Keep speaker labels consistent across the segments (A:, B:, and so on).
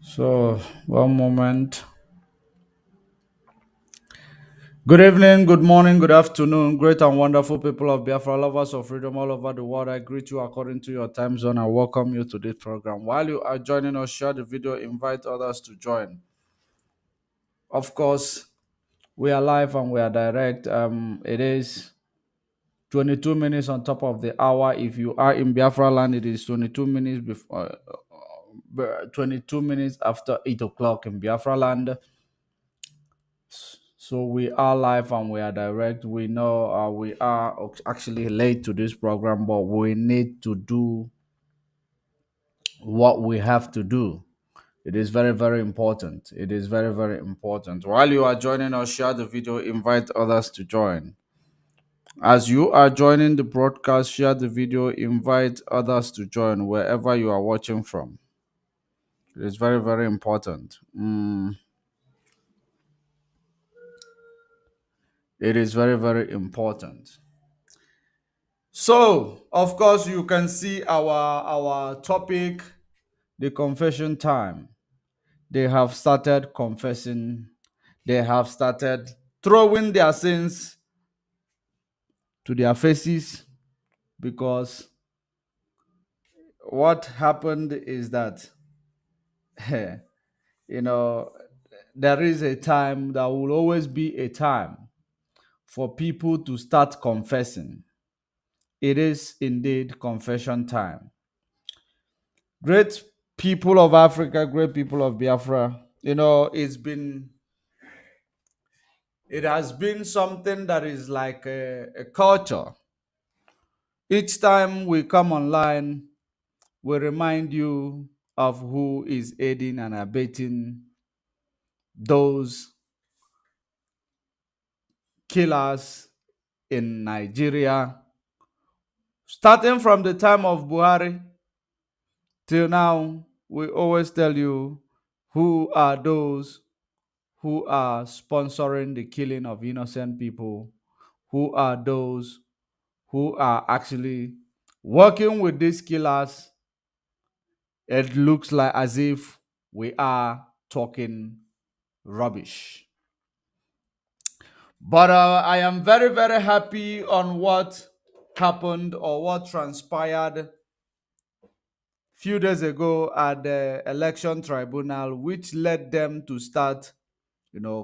A: So, one moment. Good evening, good morning, good afternoon, great and wonderful people of Biafra, lovers of freedom all over the world. I greet you according to your time zone and welcome you to this program. While you are joining us, share the video, invite others to join. Of course, we are live and we are direct. It is 22 minutes on top of the hour. If you are in Biafra land, it is 22 minutes before. 22 minutes after 8 o'clock in Biafra land. So we are live and we are direct. We know we are actually late to this program, but we need to do what we have to do. It is very, very important. It is very, very important. While you are joining us, share the video, invite others to join. As you are joining the broadcast, share the video, invite others to join wherever you are watching from. It is very, very important. It is very, very important. So, of course, you can see our topic, the confession time. They have started confessing. They have started throwing their sins to their faces because what happened is that you know there is a time, there will always be a time for people to start confessing. It is indeed confession time. Great people of Africa, great people of Biafra. It has been something that is like a culture. Each time we come online, we remind you of who is aiding and abetting those killers in Nigeria, starting from the time of Buhari till now. We always tell you who are those who are sponsoring the killing of innocent people, who are those who are actually working with these killers. It looks like as if we are talking rubbish. But I am very, very happy on what happened or what transpired few days ago at the election tribunal, which led them to start,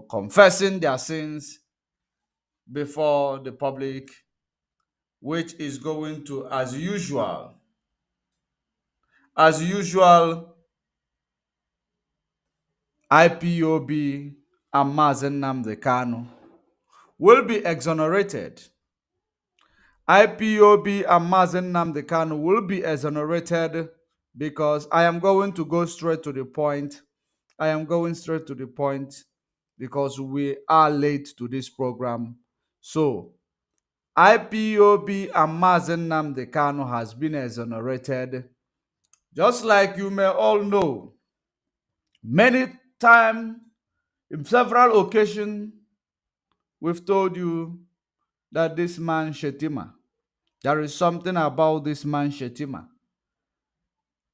A: confessing their sins before the public, which is going to, as usual, IPOB and Mazen Nnamdi Kanu will be exonerated. IPOB and Mazen Nnamdi Kanu will be exonerated because I am going to go straight to the point. I am going straight to the point because we are late to this program. So, IPOB and Mazen Nnamdi Kanu has been exonerated. Just like you may all know, many times, in several occasions, we've told you that this man Shetima, there is something about this man Shetima.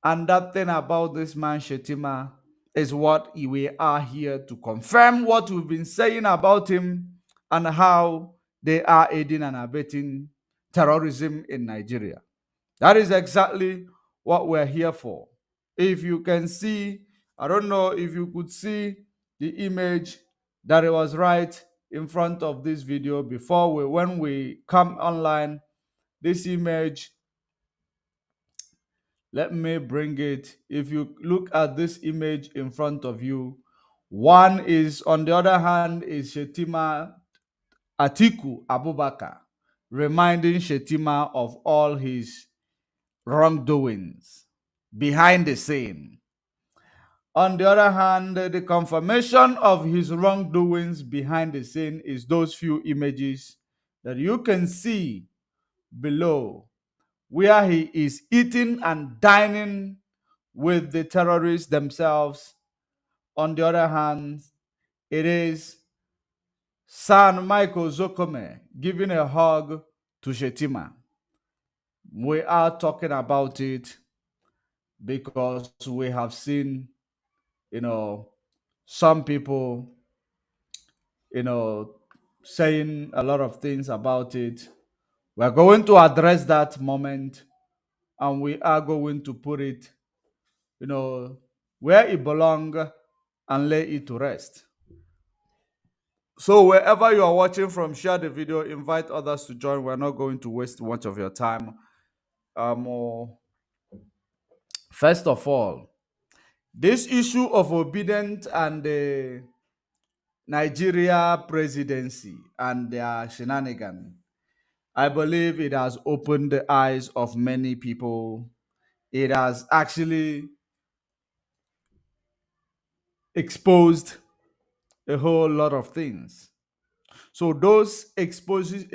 A: And that thing about this man Shetima is what we are here to confirm what we've been saying about him and how they are aiding and abetting terrorism in Nigeria. That is exactly what we're here for. If you can see, I don't know if you could see the image that it was right in front of this video before when we come online. This image, let me bring it. If you look at this image in front of you, one is, on the other hand, is Shetima Atiku Abubakar, reminding Shetima of all his wrongdoings behind the scene. On the other hand, the confirmation of his wrongdoings behind the scene is those few images that you can see below, where he is eating and dining with the terrorists themselves. On the other hand, it is San Michael Zokome giving a hug to Shetima. We are talking about it because we have seen you know, some people, you know, saying a lot of things about it. We're going to address that moment, and we are going to put it, you know, where it belongs and lay it to rest. So wherever you are watching from, share the video, invite others to join. We're not going to waste much of your time. Uh, First of all, this issue of obedience and the Nigeria presidency and their shenanigans, I believe it has opened the eyes of many people. It has actually exposed a whole lot of things. So those exposition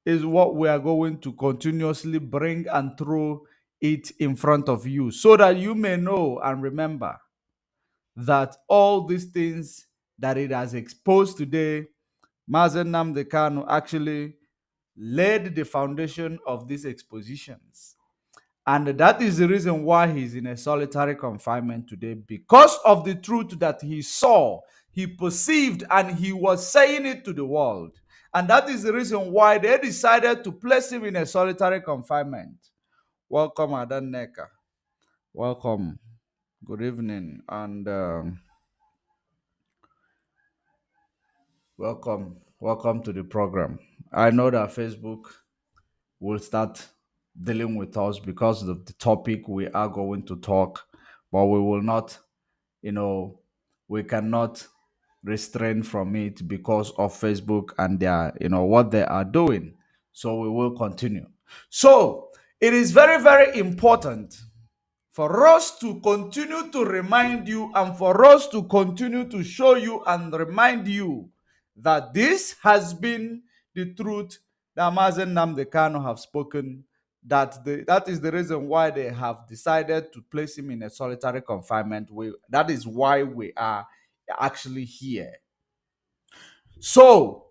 A: is what we are going to continuously bring and throw it in front of you so that you may know and remember that all these things that it has exposed today, Mazen Namde Kanu actually laid the foundation of these expositions. And that is the reason why he's in a solitary confinement today, because of the truth that he saw, he perceived, and he was saying it to the world. And that is the reason why they decided to place him in a solitary confinement. Welcome, Adan Neka. Welcome. Good evening. And welcome. Welcome to the program. I know that Facebook will start dealing with us because of the topic we are going to talk, but we will not, you know, we cannot restrain from it because of Facebook and their, what they are doing. So we will continue. So it is very, very important for us to continue to remind you and for us to continue to show you and remind you that this has been the truth that Mazen Namde Kano have spoken, that is the reason why they have decided to place him in a solitary confinement. That is why we are actually here. So,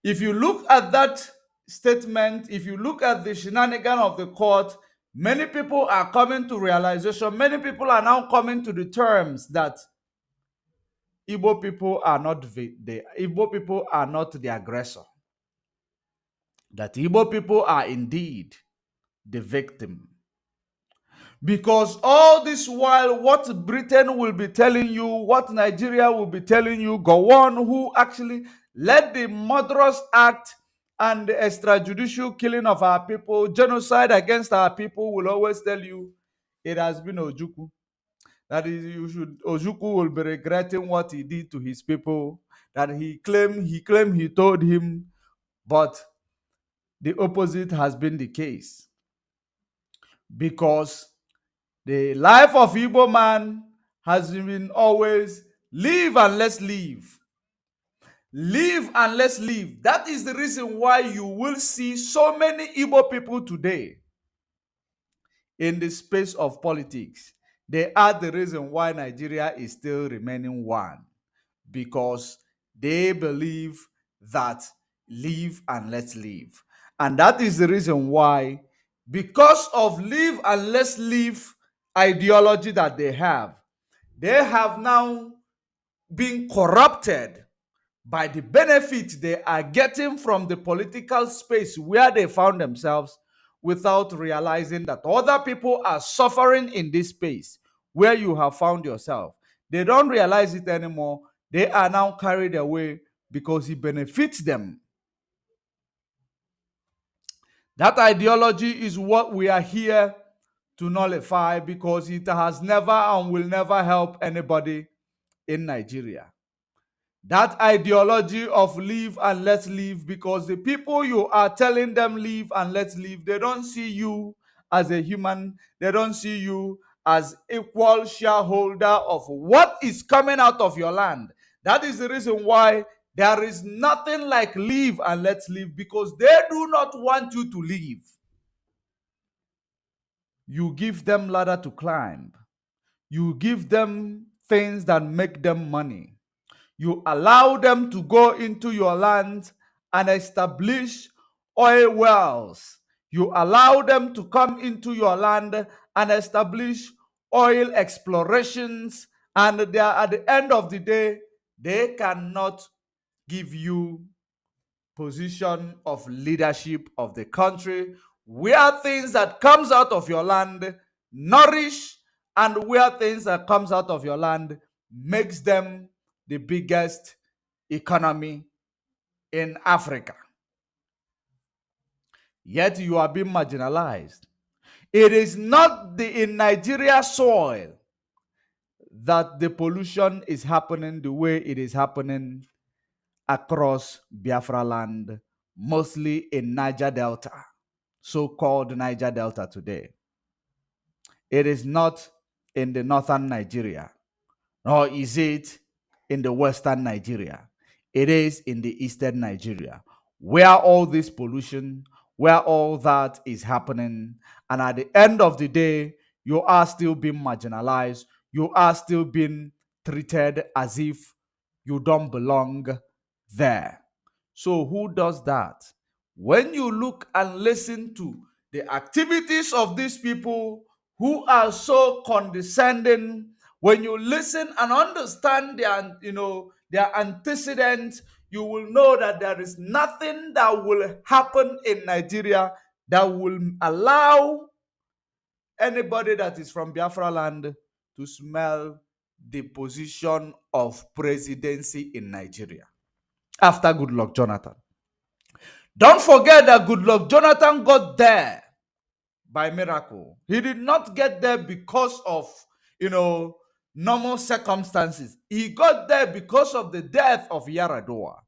A: if you look at that statement, if you look at the shenanigan of the court, many people are coming to realization, many people are now coming to the terms that Igbo people are not the aggressor. That Igbo people are indeed the victim. Because all this while, what Britain will be telling you, what Nigeria will be telling you, go on, who actually led the murderous act and the extrajudicial killing of our people, genocide against our people, will always tell you it has been Ojukwu. That is, Ojukwu will be regretting what he did to his people, that he claimed he told him, but the opposite has been the case. Because the life of Igbo man has been always live and let's live. Live and let's live. That is the reason why you will see so many Igbo people today in the space of politics. They are the reason why Nigeria is still remaining one, because they believe that live and let's live. And that is the reason why, because of live and let's live ideology that they have now been corrupted by the benefit they are getting from the political space where they found themselves, without realizing that other people are suffering in this space where you have found yourself. They don't realize it anymore. They are now carried away because it benefits them. That ideology is what we are here to nullify, because it has never and will never help anybody in Nigeria. That ideology of live and let's live, because the people you are telling them live and let's live, they don't see you as a human. They don't see you as equal shareholder of what is coming out of your land. That is the reason why there is nothing like live and let's live, because they do not want you to live. You give them ladder to climb. You give them things that make them money. You allow them to go into your land and establish oil wells. You allow them to come into your land and establish oil explorations, and they are, at the end of the day, they cannot give you position of leadership of the country, where things that comes out of your land nourish, and where things that comes out of your land makes them the biggest economy in Africa. Yet you are being marginalized. It is not in Nigeria soil that the pollution is happening the way it is happening across Biafra land, mostly in Niger Delta, so-called Niger Delta today. It is not in the northern Nigeria, nor is it in the western Nigeria. It is in the eastern Nigeria, where all this pollution, where all that is happening. And at the end of the day, you are still being marginalized. You are still being treated as if you don't belong there. So who does that? When you look and listen to the activities of these people who are so condescending, when you listen and understand their antecedents, you will know that there is nothing that will happen in Nigeria that will allow anybody that is from Biafra land to smell the position of presidency in Nigeria after Goodluck Jonathan. Don't forget that Goodluck Jonathan got there by miracle. He did not get there because of, normal circumstances. He got there because of the death of Yaradua.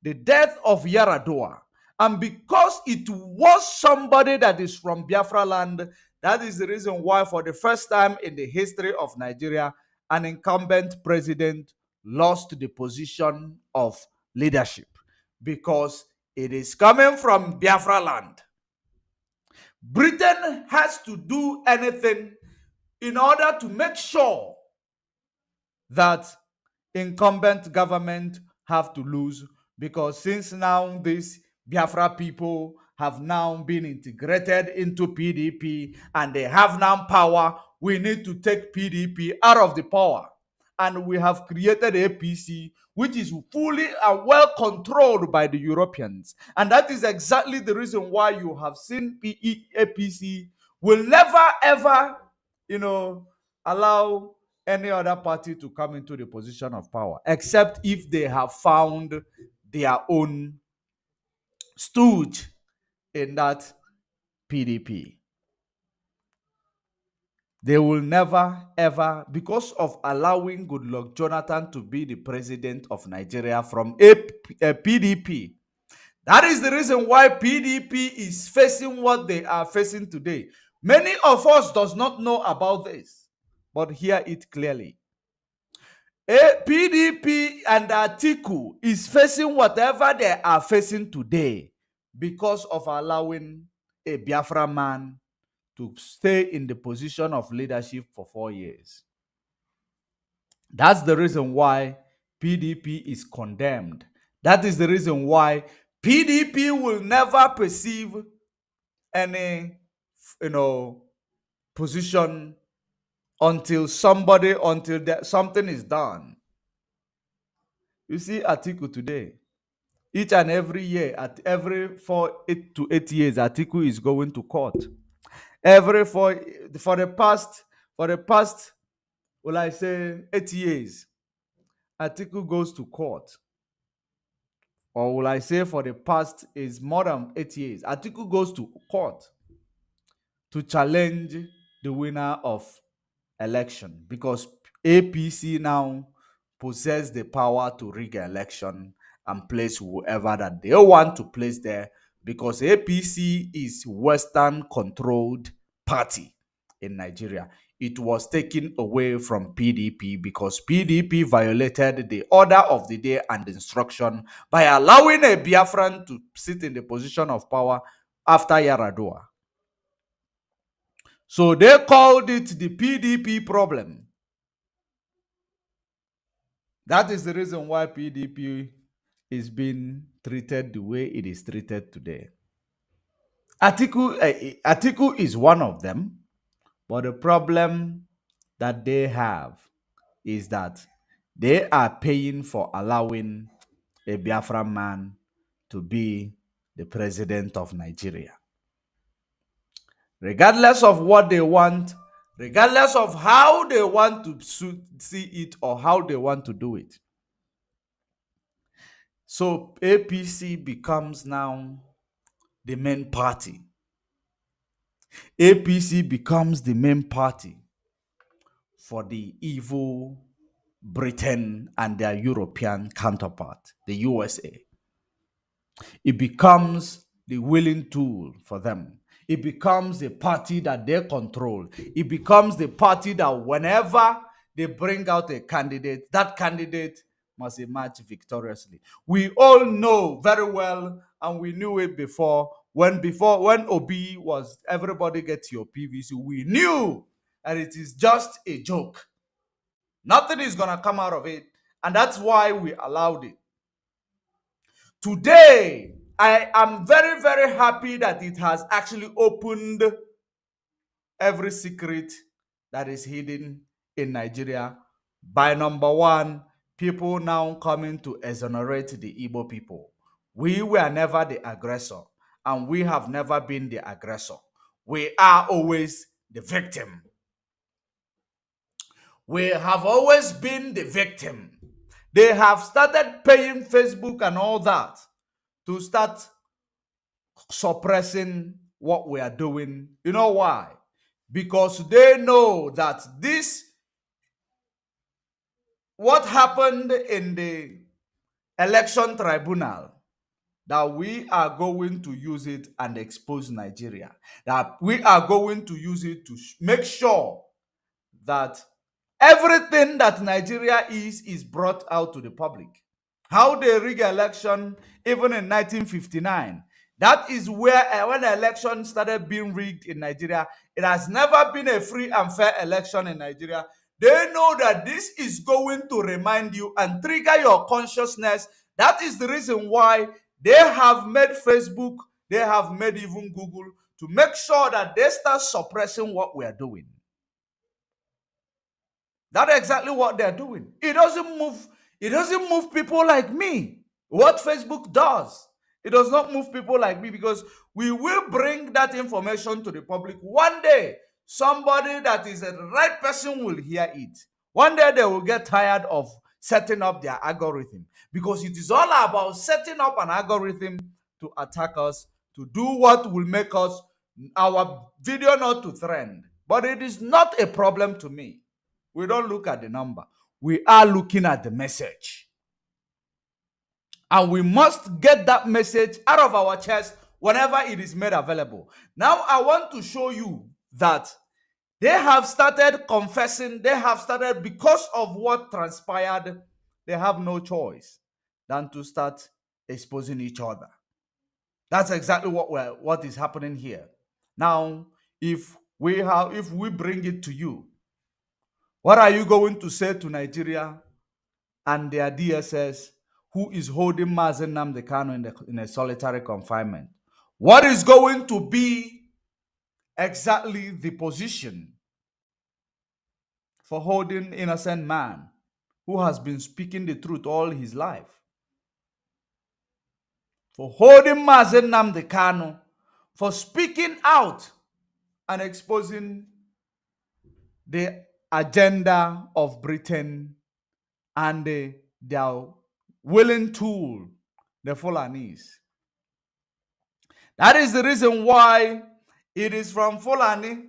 A: The death of Yaradua. And because it was somebody that is from Biafra land, that is the reason why, for the first time in the history of Nigeria, an incumbent president lost the position of leadership, because it is coming from Biafra land. Britain has to do anything in order to make sure that incumbent government have to lose, because since now these Biafra people have now been integrated into PDP and they have now power, we need to take PDP out of the power. And we have created APC, which is fully and well controlled by the Europeans. And that is exactly the reason why you have seen APC will never ever, allow any other party to come into the position of power, except if they have found their own stooge in that PDP. They will never, ever, because of allowing Goodluck Jonathan to be the president of Nigeria from a PDP. That is the reason why PDP is facing what they are facing today. Many of us does not know about this, but hear it clearly. PDP and Atiku is facing whatever they are facing today because of allowing a Biafra man to stay in the position of leadership for 4 years. That's the reason why PDP is condemned. That is the reason why PDP will never perceive any, position until something is done. You see Atiku today. Each and every year, at every 8 to 8 years, Atiku is going to court. For the past, will I say 8 years, Atiku goes to court. Or will I say for the past is more than 8 years, Atiku goes to court to challenge the winner of election, because APC now possess the power to rig election and place whoever that they want to place there, because APC is Western controlled party in Nigeria. It was taken away from PDP because PDP violated the order of the day and instruction by allowing a Biafran to sit in the position of power after Yaradua. So they called it the PDP problem. That is the reason why PDP is being treated the way it is treated today. Atiku is one of them, but the problem that they have is that they are paying for allowing a Biafra man to be the president of Nigeria. Regardless of what they want, regardless of how they want to see it or how they want to do it. So APC becomes now the main party. APC becomes the main party for the evil Britain and their European counterpart, the USA. It becomes the willing tool for them. It becomes the party that they control. It becomes the party that whenever they bring out a candidate, that candidate must emerge victoriously. We all know very well, and we knew it when Obi was everybody gets your PVC, we knew that it is just a joke. Nothing is gonna come out of it, and that's why we allowed it. Today, I am very, very happy that it has actually opened every secret that is hidden in Nigeria. By number one, people now coming to exonerate the Igbo people. We were never the aggressor, and we have never been the aggressor. We are always the victim. We have always been the victim. They have started paying Facebook and all that to start suppressing what we are doing. You know why? Because they know that what happened in the election tribunal, that we are going to use it and expose Nigeria. That we are going to use it to make sure that everything that Nigeria is brought out to the public. How they rig election even in 1959. That is where when the election started being rigged in Nigeria, it has never been a free and fair election in Nigeria. They know that this is going to remind you and trigger your consciousness. That is the reason why they have made Facebook, they have made even Google to make sure that they start suppressing what we are doing. That's exactly what they're doing. It doesn't move people like me. What Facebook does, it does not move people like me, because we will bring that information to the public. One day, somebody that is the right person will hear it. One day they will get tired of setting up their algorithm, because it is all about setting up an algorithm to attack us, to do what will make us our video not to trend. But it is not a problem to me. We don't look at the number. We are looking at the message. And we must get that message out of our chest whenever it is made available. Now, I want to show you that they have started confessing. They have started, because of what transpired, they have no choice than to start exposing each other. That's exactly what is happening here. Now, if we bring it to you, what are you going to say to Nigeria and their DSS, who is holding Mazen Nnamdi Kanu in a solitary confinement? What is going to be exactly the position for holding innocent man who has been speaking the truth all his life? For holding Mazen Nnamdi Kanu, for speaking out and exposing the agenda of Britain and their willing tool, the Fulanis. That is the reason why it is from Fulani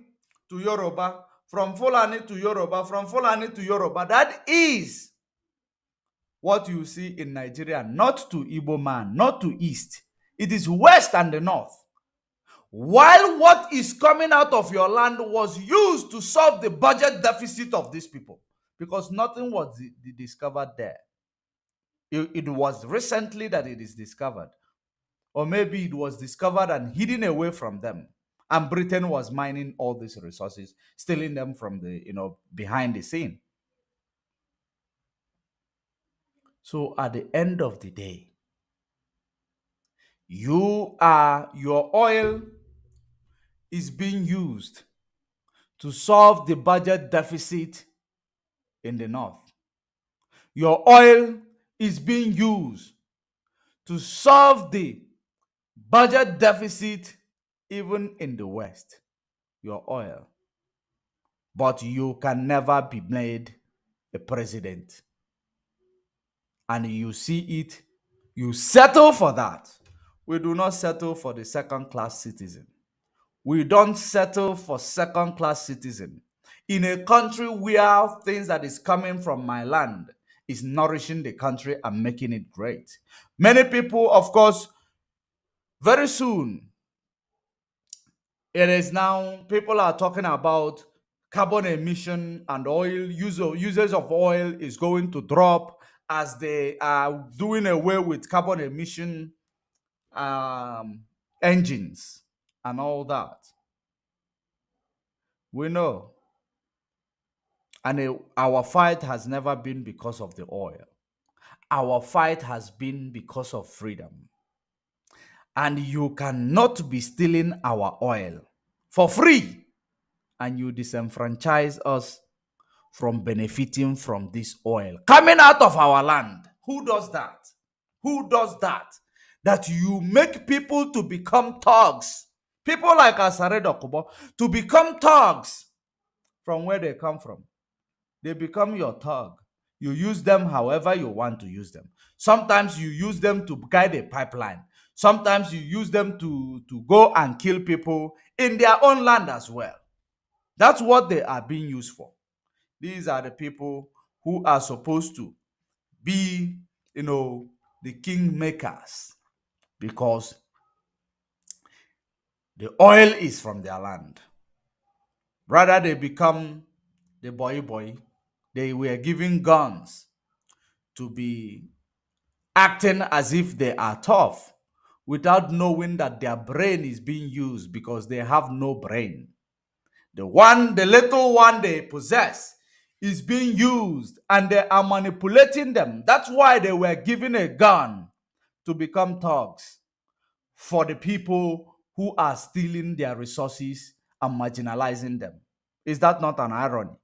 A: to Yoruba, from Fulani to Yoruba, from Fulani to Yoruba. That is what you see in Nigeria, not to Igbo man, not to East. It is West and the North. While what is coming out of your land was used to solve the budget deficit of these people, because nothing was discovered there. It was recently that it is discovered. Or maybe it was discovered and hidden away from them. And Britain was mining all these resources, stealing them from behind the scene. So at the end of the day, your oil is being used to solve the budget deficit in the north. Your oil is being used to solve the budget deficit even in the west. Your oil. But you can never be made a president. And you see it, you settle for that. We do not settle for the second class citizen. We don't settle for second class citizen. In a country where things that is coming from my land is nourishing the country and making it great. Many people, of course, very soon, it is now, people are talking about carbon emission and oil, usage of oil is going to drop as they are doing away with carbon emission engines and all that. We know. And our fight has never been because of the oil. Our fight has been because of freedom. And you cannot be stealing our oil for free. And you disenfranchise us from benefiting from this oil coming out of our land. Who does that? Who does that? That you make people to become thugs. People like Asare Dokubo to become thugs from where they come from. They become your thug. You use them however you want to use them. Sometimes you use them to guide a pipeline. Sometimes you use them to go and kill people in their own land as well. That's what they are being used for. These are the people who are supposed to be, the king makers, because the oil is from their land. Rather, they become the boy. They were given guns to be acting as if they are tough without knowing that their brain is being used because they have no brain. The little one they possess is being used and they are manipulating them. That's why they were given a gun to become thugs for the people who are stealing their resources and marginalizing them. Is that not an irony?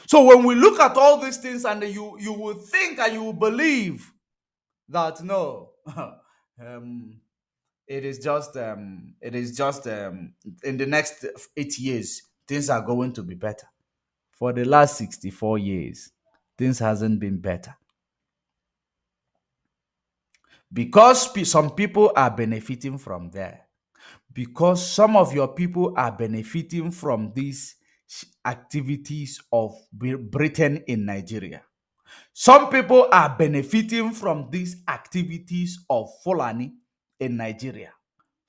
A: So when we look at all these things and you will think and you will believe that no, it is just in the next 8 years things are going to be better. For the last 64 years, things hasn't been better. Because some people are benefiting from there. Because some of your people are benefiting from these activities of Britain in Nigeria. Some people are benefiting from these activities of Fulani in Nigeria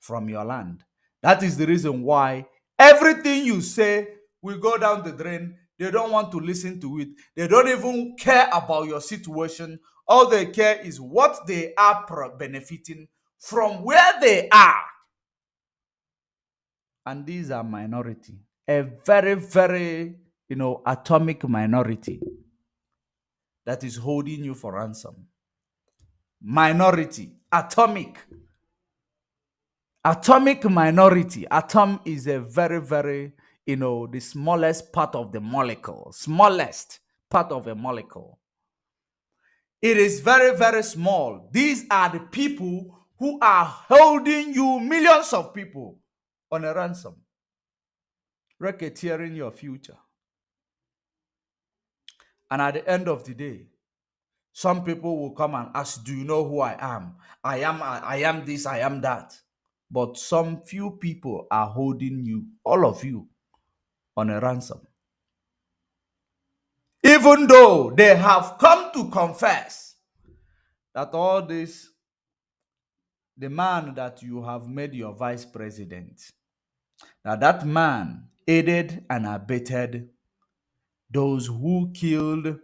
A: from your land. That is the reason why everything you say will go down the drain. They don't want to listen to it. They don't even care about your situation. All they care is what they are benefiting from where they are. And these are minority. A very, very, atomic minority that is holding you for ransom. Minority, atomic minority. Atom is a very, very, the smallest part of the molecule. Smallest part of a molecule. It is very, very small. These are the people who are holding you, millions of people, on a ransom, racketeering your future. And at the end of the day, some people will come and ask, do you know who I am? I am this, I am that. But some few people are holding you, all of you, on a ransom. Even though they have come to confess that all this, the man that you have made your vice president, that man aided and abetted those who killed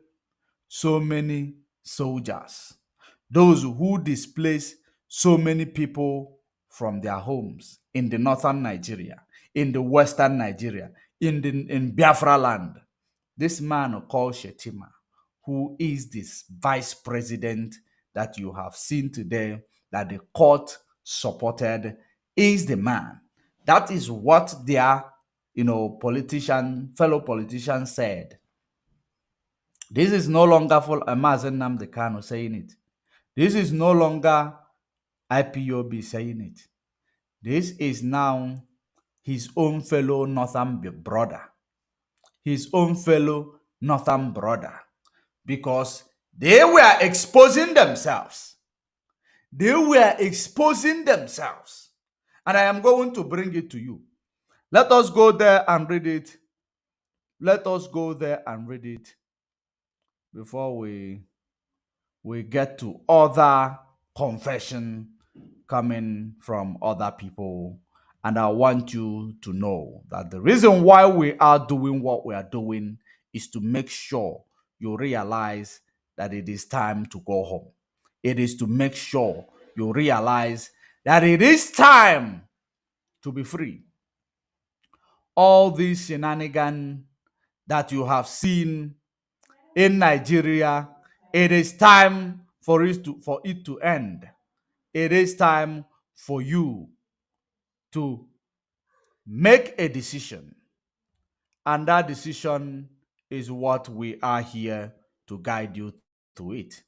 A: so many soldiers, those who displaced so many people from their homes in the northern Nigeria, in the western Nigeria, in Biafra land. This man called Shetima, who is this vice president that you have seen today, that the court supported, is the man. That is what their fellow politician said. This is no longer for Mazen Nnamdi Kanu saying it. This is no longer IPOB saying it. This is now his own fellow Northern brother. His own fellow Northern brother. Because they were exposing themselves. They were exposing themselves. And I am going to bring it to you. Let us go there and read it. Let us go there and read it before we get to other confession coming from other people. And I want you to know that the reason why we are doing what we are doing is to make sure you realize that it is time to go home. It is to make sure you realize that it is time to be free. All these shenanigans that you have seen in Nigeria, it is time for it to end. It is time for you to make a decision. And that decision is what we are here to guide you to it.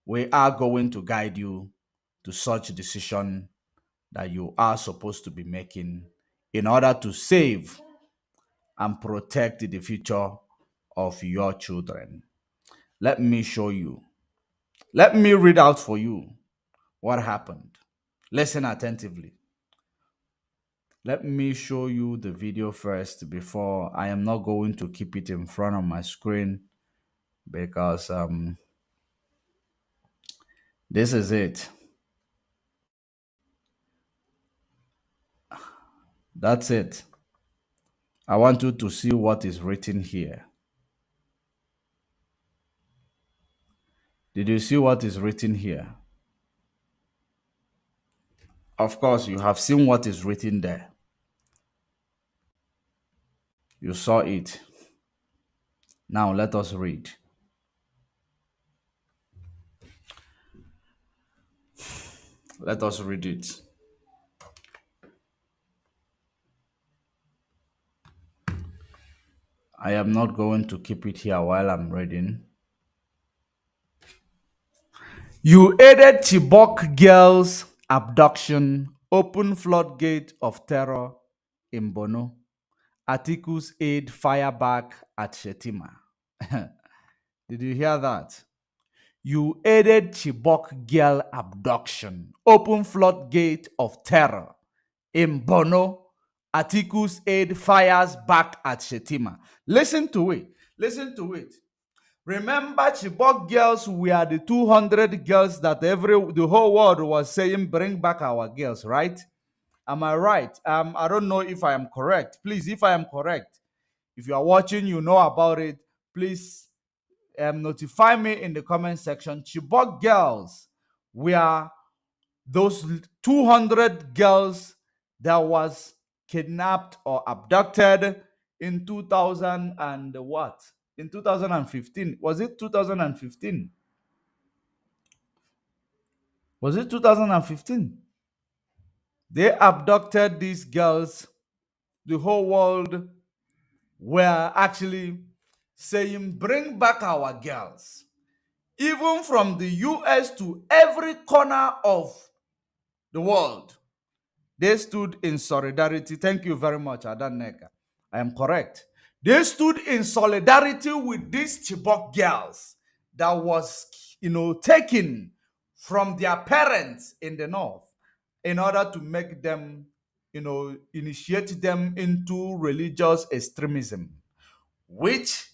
A: We are going to guide you to such decision that you are supposed to be making in order to save and protect the future of your children. Let me show you. Let me read out for you what happened. Listen attentively. Let me show you the video first before. I am not going to keep it in front of my screen because this is it. That's it. I want you to see what is written here. Did you see what is written here? Of course, you have seen what is written there. You saw it. Now let us read. Let us read it. I am not going to keep it here while I'm reading. You aided Chibok girls' abduction, open floodgate of terror in Bono. Articles aid fire back at Shetima. Did you hear that? You aided Chibok girl abduction, open floodgate of terror in Bono. Articles aid fires back at Shetima. Listen to it. Listen to it. Remember, Chibok girls were the 200 girls that the whole world was saying, bring back our girls, right? Am I right? I don't know if I am correct. Please, if I am correct, if you are watching, you know about it. Please notify me in the comment section. Chibok girls were those 200 girls that was kidnapped or abducted in 2000 and what? In 2015. Was it 2015? Was it 2015? They abducted these girls. The whole world were actually saying, bring back our girls. Even from the US to every corner of the world, they stood in solidarity. Thank you very much, Adan Neka. I am correct. They stood in solidarity with these Chibok girls that was, taken from their parents in the north in order to make them, initiate them into religious extremism, which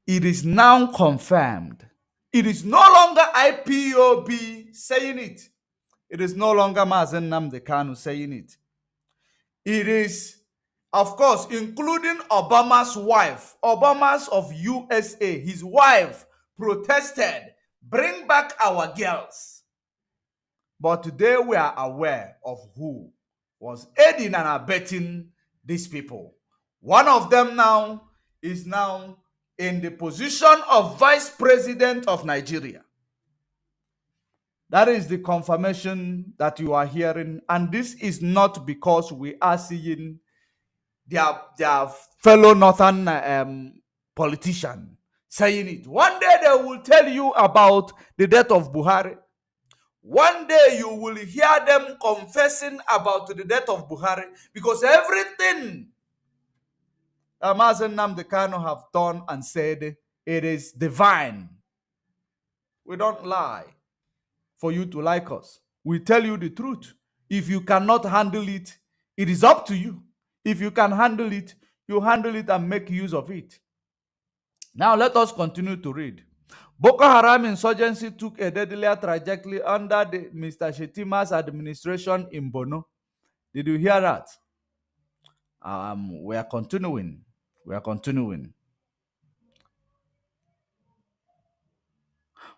A: it is now confirmed. It is no longer IPOB saying it. It is no longer Mazen Nnamdi Kanu saying it. It is, of course, including Obama's wife. Obama's of USA, his wife protested, bring back our girls. But they were aware of who was aiding and abetting these people. One of them now is now in the position of Vice President of Nigeria. That is the confirmation that you are hearing. And this is not because we are seeing their fellow northern politician saying it. One day they will tell you about the death of Buhari. One day you will hear them confessing about the death of Buhari, because everything Mazen Namde Kano have done and said, it is divine. We don't lie for you to like us. We tell you the truth. If you cannot handle it, it is up to you. If you can handle it, you handle it and make use of it. Now let us continue to read. Boko Haram insurgency took a deadlier trajectory under Mr. Shetima's administration in Bono. Did you hear that? We are continuing. We are continuing.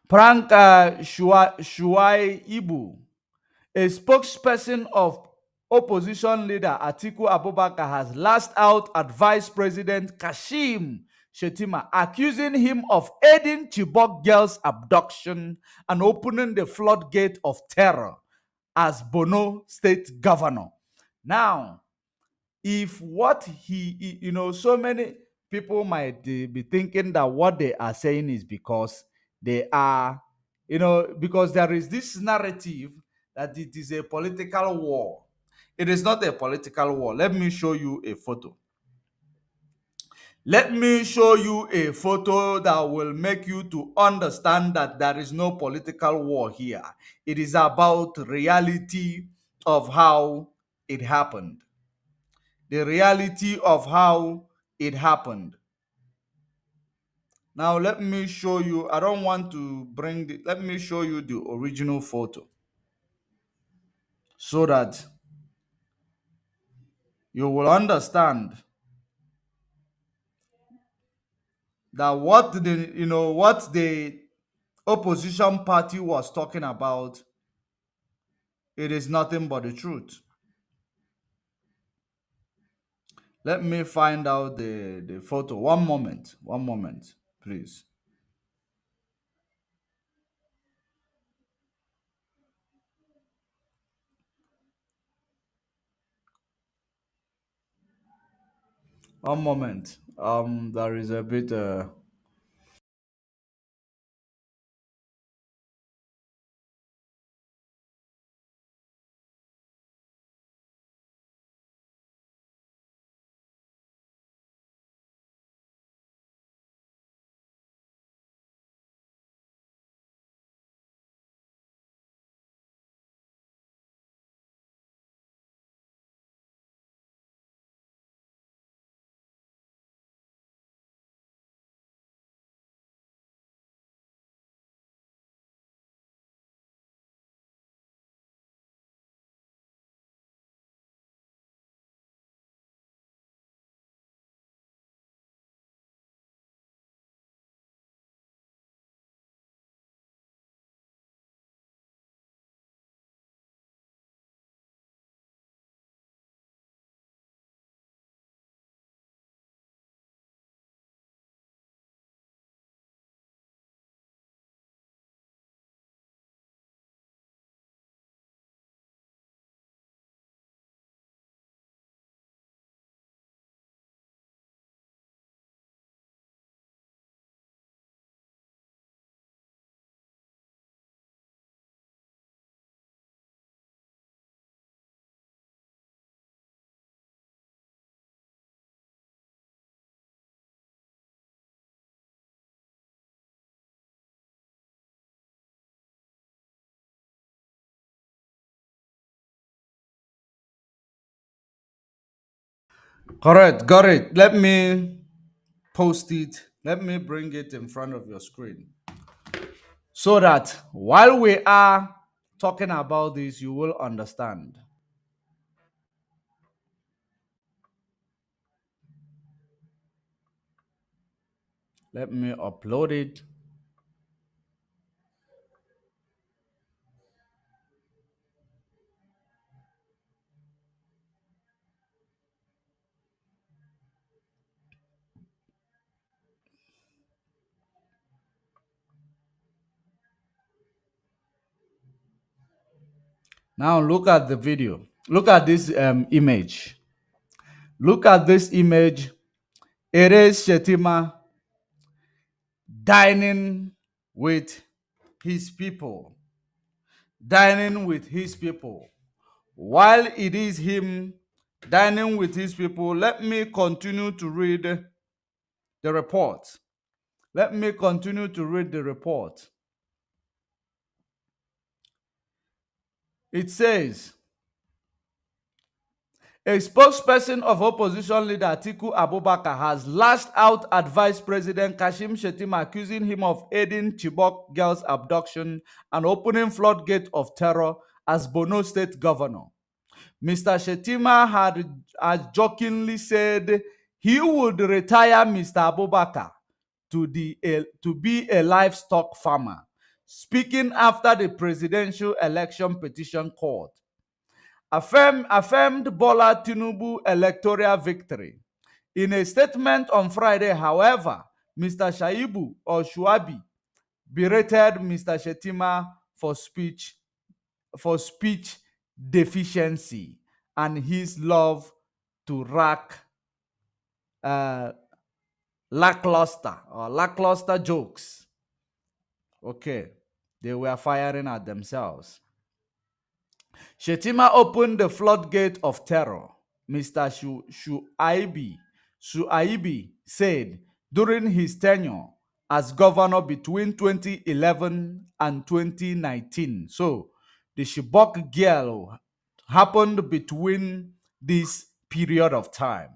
A: Frank Shuai Ibu, a spokesperson of opposition leader Atiku Abubakar, has lashed out at Vice President Kashim Shettima, accusing him of aiding Chibok girls' abduction and opening the floodgate of terror as Bono state governor. Now, if what so many people might be thinking that what they are saying is because they are, because there is this narrative that it is a political war. It is not a political war. Let me show you a photo. Let me show you a photo that will make you to understand that there is no political war here. It is about reality of how it happened. The reality of how it happened. Now let me show you. I don't want to bring the, let me show you the original photo so that you will understand that what the opposition party was talking about, it is nothing but the truth. Let me find out the photo. One moment, please. One moment. There is a bit. Correct, got it. Let me post it. Let me bring it in front of your screen so that while we are talking about this, you will understand. Let me upload it. Now look at the video. Look at this image. Look at this image. It is Shetima dining with his people. Dining with his people. While it is him dining with his people, let me continue to read the report. Let me continue to read the report. It says, a spokesperson of opposition leader Atiku Abubakar has lashed out at Vice President Kashim Shettima, accusing him of aiding Chibok girls' abduction and opening floodgate of terror as Borno State governor. Mr. Shettima had jokingly said he would retire Mr. Abubakar to be a livestock farmer, speaking after the presidential election petition court affirmed Bola Tinubu electoral victory. In a statement on Friday, however, Mr. Shaibu or Shuabi berated Mr. Shettima for speech deficiency and his love to rack uh, lackluster jokes. Okay, they were firing at themselves. Shettima opened the floodgate of terror, Mr. Shuaibi said during his tenure as governor between 2011 and 2019. So, the Chibok girl happened between this period of time.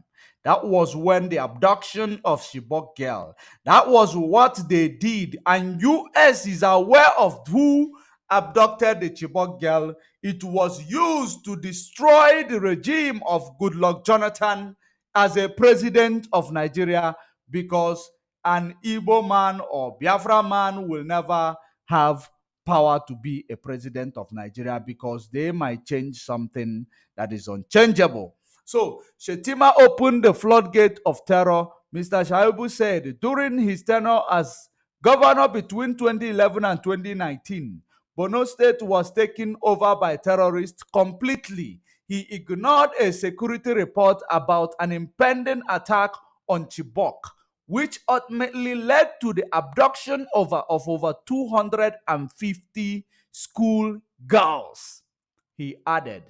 A: That was when the abduction of Chibok girl. That was what they did, and US is aware of who abducted the Chibok girl. It was used to destroy the regime of Goodluck Jonathan as a president of Nigeria, because an Igbo man or Biafra man will never have power to be a president of Nigeria, because they might change something that is unchangeable. So Shettima opened the floodgate of terror. Mr. Shaibu said during his tenure as governor between 2011 and 2019, Borno State was taken over by terrorists completely. He ignored a security report about an impending attack on Chibok, which ultimately led to the abduction of over 250 school girls. He added,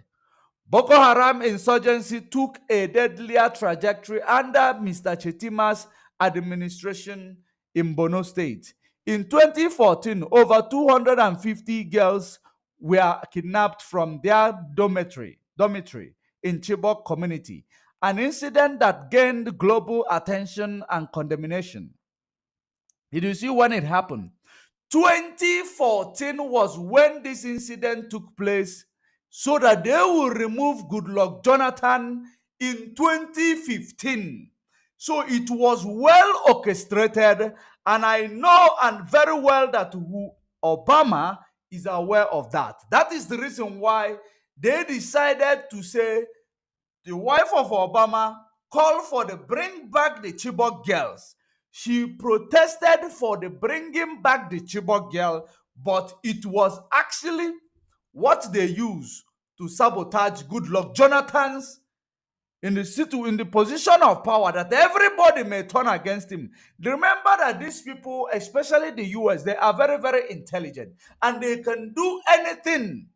A: Boko Haram insurgency took a deadlier trajectory under Mr. Chettima's administration in Borno State. In 2014, over 250 girls were kidnapped from their dormitory in Chibok community, an incident that gained global attention and condemnation. Did you see when it happened? 2014 was when this incident took place, so that they will remove Goodluck Jonathan in 2015. So it was well orchestrated, and I know and very well that Obama is aware of that. That is the reason why they decided to say the wife of Obama called for the bring back the Chibok girls. She protested for the bringing back the Chibok girl, but it was actually what they use to sabotage Goodluck Jonathan's in the position of power, that everybody may turn against him. Remember that these people, especially the US, they are very, very intelligent, and they can do anything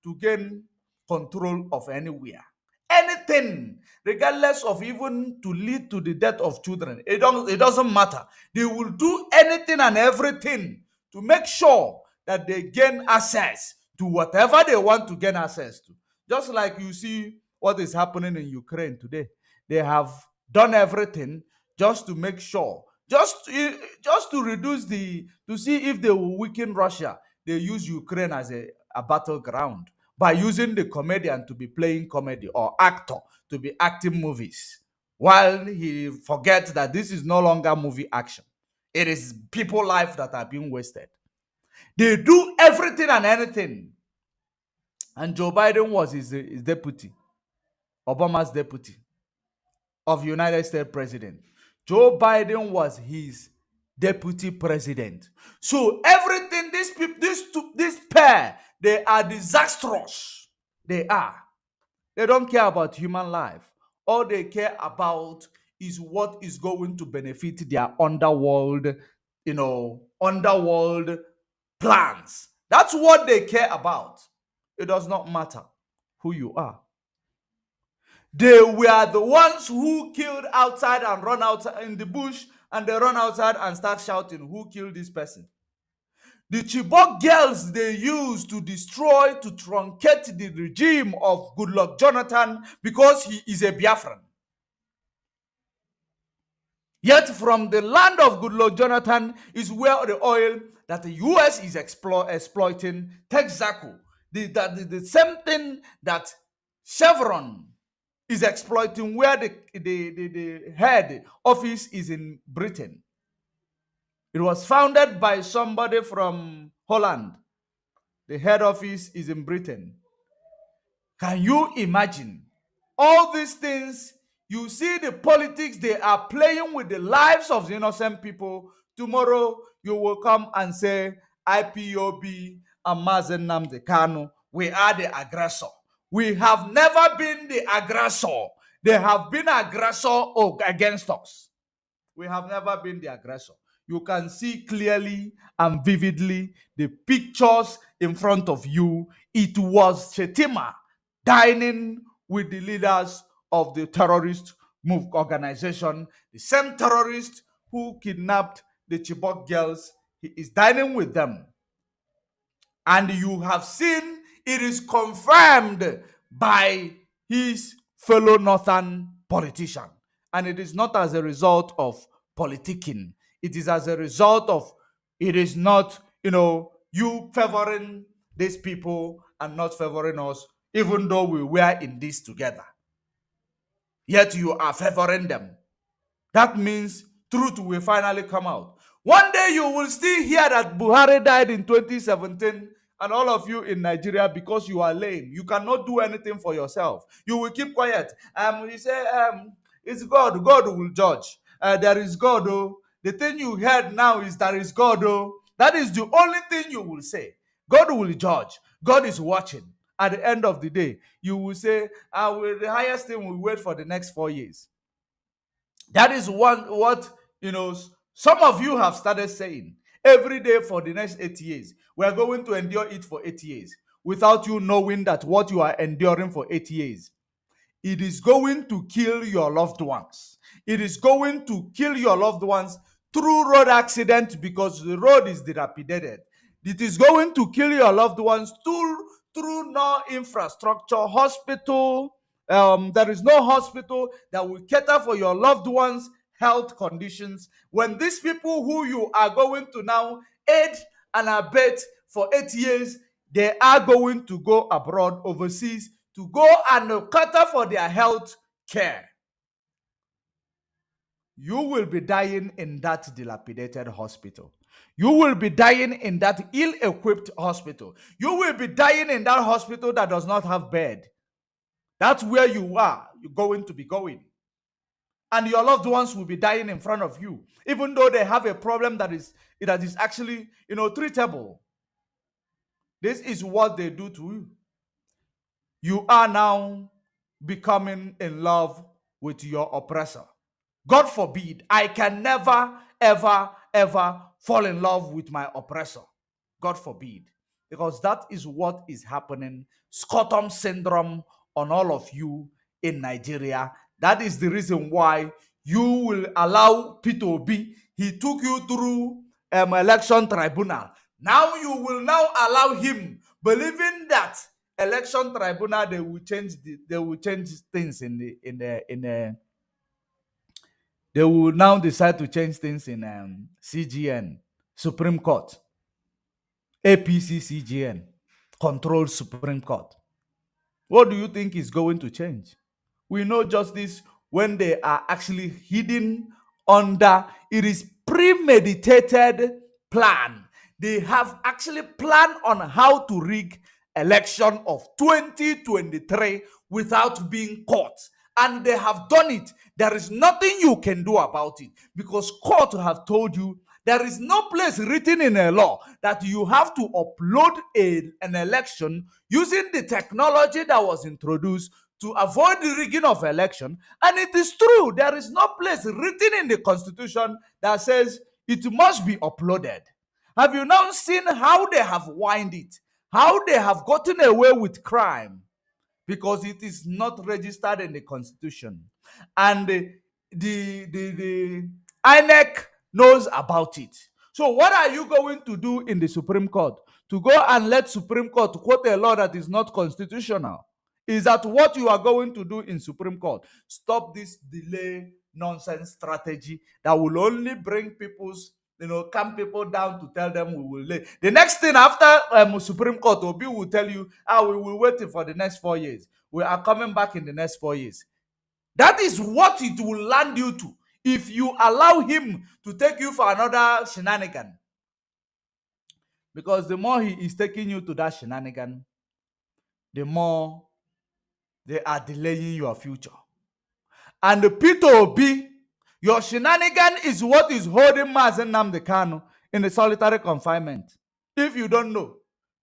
A: to gain control of anywhere. Anything, regardless of even to lead to the death of children. It doesn't matter. They will do anything and everything to make sure that they gain access to whatever they want to gain access to. Just like you see what is happening in Ukraine today. They have done everything just to make sure, just to reduce to see if they will weaken Russia. They use Ukraine as a battleground by using the comedian to be playing comedy, or actor to be acting movies, while he forgets that this is no longer movie action. It is people life that are being wasted. They do everything and anything. And Joe Biden was his deputy, Obama's deputy of United States president. Joe Biden was his deputy president. So everything, these people, this pair, they are disastrous. They are. They don't care about human life. All they care about is what is going to benefit their underworld, underworld plans. That's what they care about. It does not matter who you are. They were the ones who killed outside and run out in the bush, and they run outside and start shouting, who killed this person? The Chibok girls they used to destroy, to truncate the regime of Goodluck Jonathan because he is a Biafran. Yet from the land of Goodluck Jonathan is where the oil that the US is exploiting, Texaco, the same thing that Chevron is exploiting, where the head office is in Britain. It was founded by somebody from Holland. The head office is in Britain. Can you imagine all these things? You see the politics they are playing with the lives of the innocent people. Tomorrow you will come and say IPOB and Mazen Nnamdi Kanu, we are the aggressor. We have never been the aggressor. They have been aggressor against us. We have never been the aggressor. You can see clearly and vividly the pictures in front of you. It was Chetima dining with the leaders of the terrorist move organization, the same terrorist who kidnapped the Chibok girls. He is dining with them. And you have seen it is confirmed by his fellow northern politician. And it is not as a result of politicking. It is as a result of, it is not, you favoring these people and not favoring us, even though we were in this together. Yet you are favoring them. That means truth will finally come out. One day you will still hear that Buhari died in 2017, and all of you in Nigeria, because you are lame, you cannot do anything for yourself. You will keep quiet. You say, it's God. God will judge. There is God. Oh. The thing you heard now is there is God. Oh. That is the only thing you will say. God will judge. God is watching. At the end of the day, you will say, the highest thing will wait for the next 4 years. That is what some of you have started saying. Every day for the next 8 years, we are going to endure it for 8 years, without you knowing that what you are enduring for 8 years, it is going to kill your loved ones. It is going to kill your loved ones through road accident, because the road is dilapidated. It is going to kill your loved ones through no infrastructure, hospital. There is no hospital that will cater for your loved ones' health conditions. When these people who you are going to now aid and abet for 8 years, they are going to go abroad, overseas, to go and cater for their health care. You will be dying in that dilapidated hospital. You will be dying in that ill-equipped hospital. You will be dying in that hospital that does not have bed. That's where you are. You're going to be going. And your loved ones will be dying in front of you, even though they have a problem that is actually, treatable. This is what they do to you. You are now becoming in love with your oppressor. God forbid, I can never, ever, ever fall in love with my oppressor. God forbid. Because that is what is happening. Stockholm syndrome on all of you in Nigeria. That is the reason why you will allow P2B. He took you through election tribunal. Now you will now allow him, believing that election tribunal they will change things in the they will now decide to change things in CGN, Supreme Court. APC CGN controls Supreme Court. What do you think is going to change? We know justice when they are actually hidden under, it is premeditated plan. They have actually planned on how to rig election of 2023 without being caught. And they have done it. There is nothing you can do about it, because court have told you there is no place written in a law that you have to upload an election using the technology that was introduced to avoid the rigging of election. And it is true, there is no place written in the constitution that says it must be uploaded. Have you now seen how they have wind it? How they have gotten away with crime? Because it is not registered in the constitution. And the INEC knows about it. So what are you going to do in the Supreme Court? To go and let Supreme Court quote a law that is not constitutional? Is that what you are going to do in Supreme Court? Stop this delay nonsense strategy that will only bring people's, calm people down to tell them we will lay. The next thing after Supreme Court, Obi will tell you, we will wait for the next 4 years. We are coming back in the next 4 years. That is what it will land you to if you allow him to take you for another shenanigan. Because the more he is taking you to that shenanigan, the more they are delaying your future. And the P2B, your shenanigan is what is holding Mazen Nnamdi Kanu in the solitary confinement. If you don't know,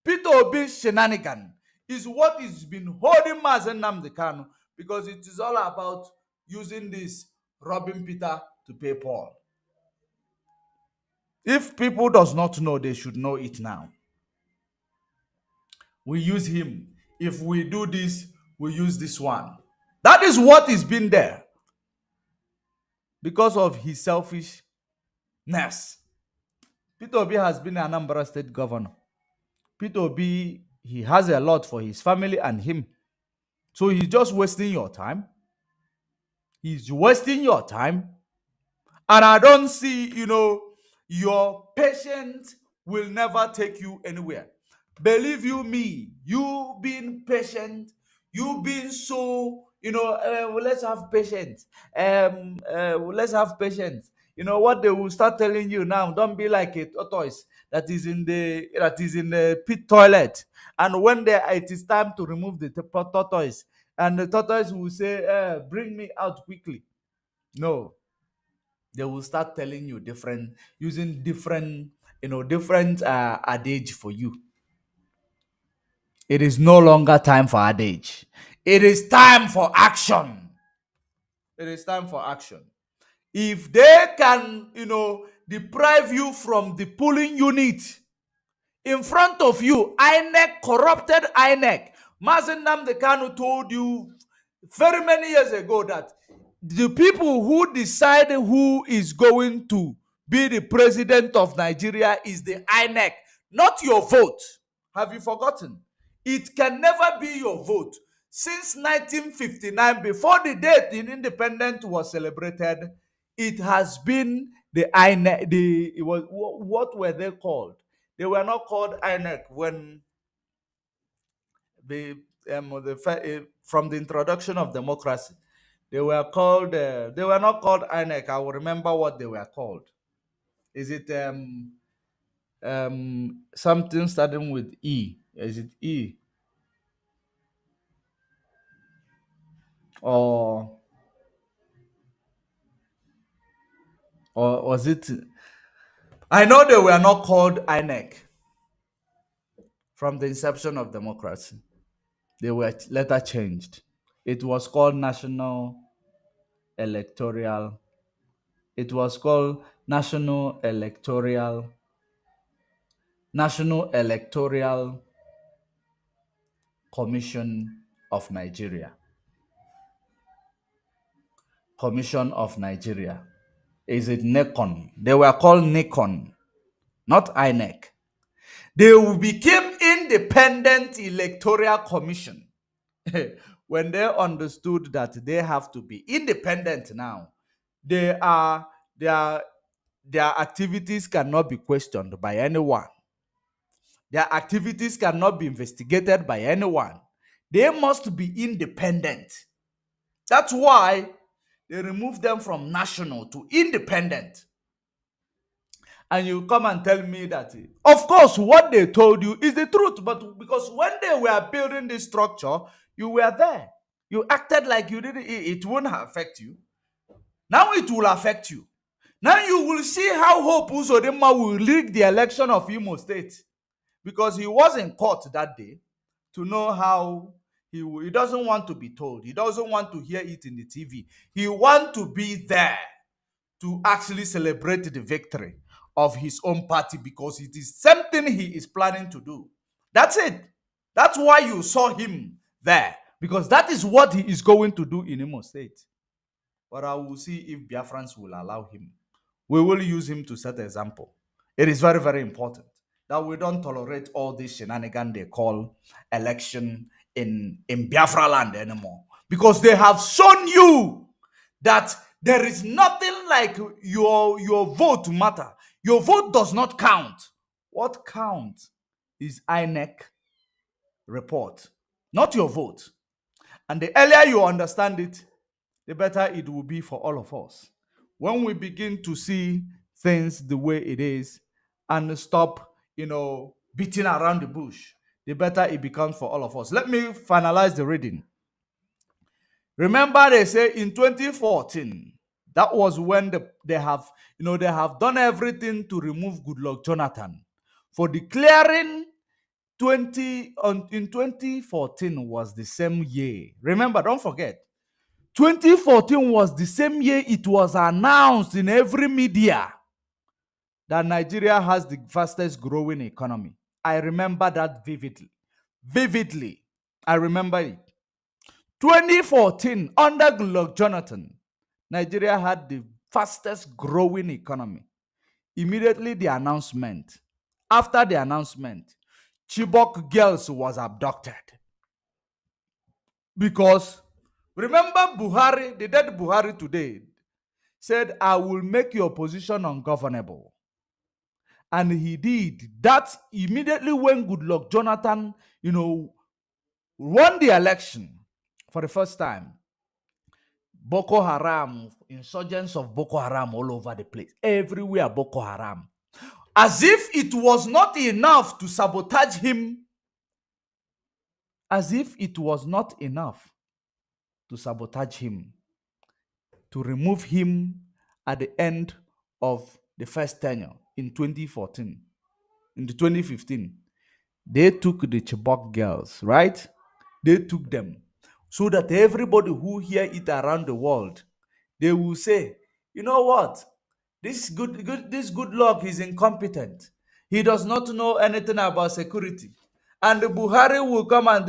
A: P2B's shenanigan is what is been holding Mazen Nnamdi Kanu, because it is all about using this robbing Peter to pay Paul. If people does not know, they should know it now. We use him. If we do this, we use this one. That is what is been there. Because of his selfishness. Peter Obi has been an Anambra State governor. Peter Obi, he has a lot for his family and him. So he's just wasting your time. He's wasting your time. And I don't see, your patience will never take you anywhere. Believe you me, you being patient, you being so, let's have patience. Let's have patience. You know what they will start telling you now? Don't be like a tortoise that is in the pit toilet. And when it is time to remove the tortoise, and the tortoise will say, "Bring me out quickly." No, they will start telling you using different adage for you. It is no longer time for adage. It is time for action. It is time for action. If they can, deprive you from the polling unit in front of you, INEC, corrupted INEC. Mazen Nnamdi Kanu told you very many years ago that the people who decide who is going to be the president of Nigeria is the INEC, not your vote. Have you forgotten? It can never be your vote. Since 1959, before the date in independence was celebrated, it has been the INEC. What were they called? They were not called INEC when from the introduction of democracy. They were called. They were not called INEC. I will remember what they were called. Is it something starting with E? Is it E? Or was it? I know they were not called INEC from the inception of democracy. They were later changed. It was called National Electoral. It was called National Electoral Commission of Nigeria. Commission of Nigeria. Is it NECON? They were called NECON, not INEC. They became Independent Electoral Commission when they understood that they have to be independent now. Their activities cannot be questioned by anyone. Their activities cannot be investigated by anyone. They must be independent. That's why they removed them from national to independent. And you come and tell me that, of course, what they told you is the truth, but because when they were building this structure, you were there. You acted like you didn't. It won't affect you. Now it will affect you. Now you will see how Hope Uzodinma will rig the election of Imo State, because he was in court that day to know how He doesn't want to be told. He doesn't want to hear it in the TV. He wants to be there to actually celebrate the victory of his own party because it is something he is planning to do. That's it. That's why you saw him there, because that is what he is going to do in Imo State. But I will see if Biafrans will allow him. We will use him to set example. It is very, very important that we don't tolerate all this shenanigan they call election in Biafra land anymore. Because they have shown you that there is nothing like your vote matter. Your vote does not count. What counts is INEC report, not your vote. And the earlier you understand it, the better it will be for all of us. When we begin to see things the way it is and stop, beating around the bush, the better it becomes for all of us. Let me finalize the reading. Remember, they say in 2014, that was when they have done everything to remove Goodluck Jonathan for declaring in 2014 was the same year. Remember, don't forget. 2014 was the same year it was announced in every media that Nigeria has the fastest growing economy. I remember that vividly. Vividly. I remember it. 2014, under Goodluck Jonathan, Nigeria had the fastest growing economy. Immediately the announcement. After the announcement, Chibok girls was abducted. Because remember Buhari, the dead Buhari today, said, I will make your position ungovernable. And he did that immediately when Goodluck Jonathan, won the election for the first time. Boko Haram, insurgents of Boko Haram all over the place. Everywhere Boko Haram. As if it was not enough to sabotage him. As if it was not enough to sabotage him. To remove him at the end of the first tenure in 2014. In the 2015. They took the Chibok girls, right? They took them. So that everybody who hear it around the world, they will say, you know what? This Goodluck is incompetent. He does not know anything about security. And the Buhari will come and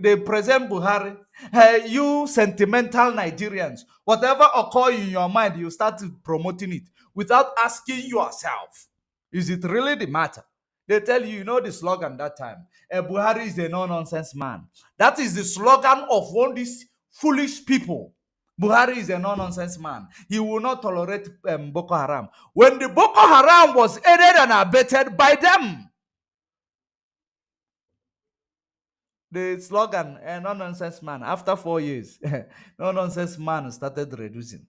A: they present Buhari. Hey, you sentimental Nigerians, whatever occur in your mind, you start promoting it without asking yourself, is it really the matter? They tell you, the slogan that time. Buhari is a no-nonsense man. That is the slogan of one of these foolish people. Buhari is a no-nonsense man. He will not tolerate Boko Haram. When the Boko Haram was aided and abetted by them, the slogan, a no-nonsense man, after 4 years, no-nonsense man started reducing.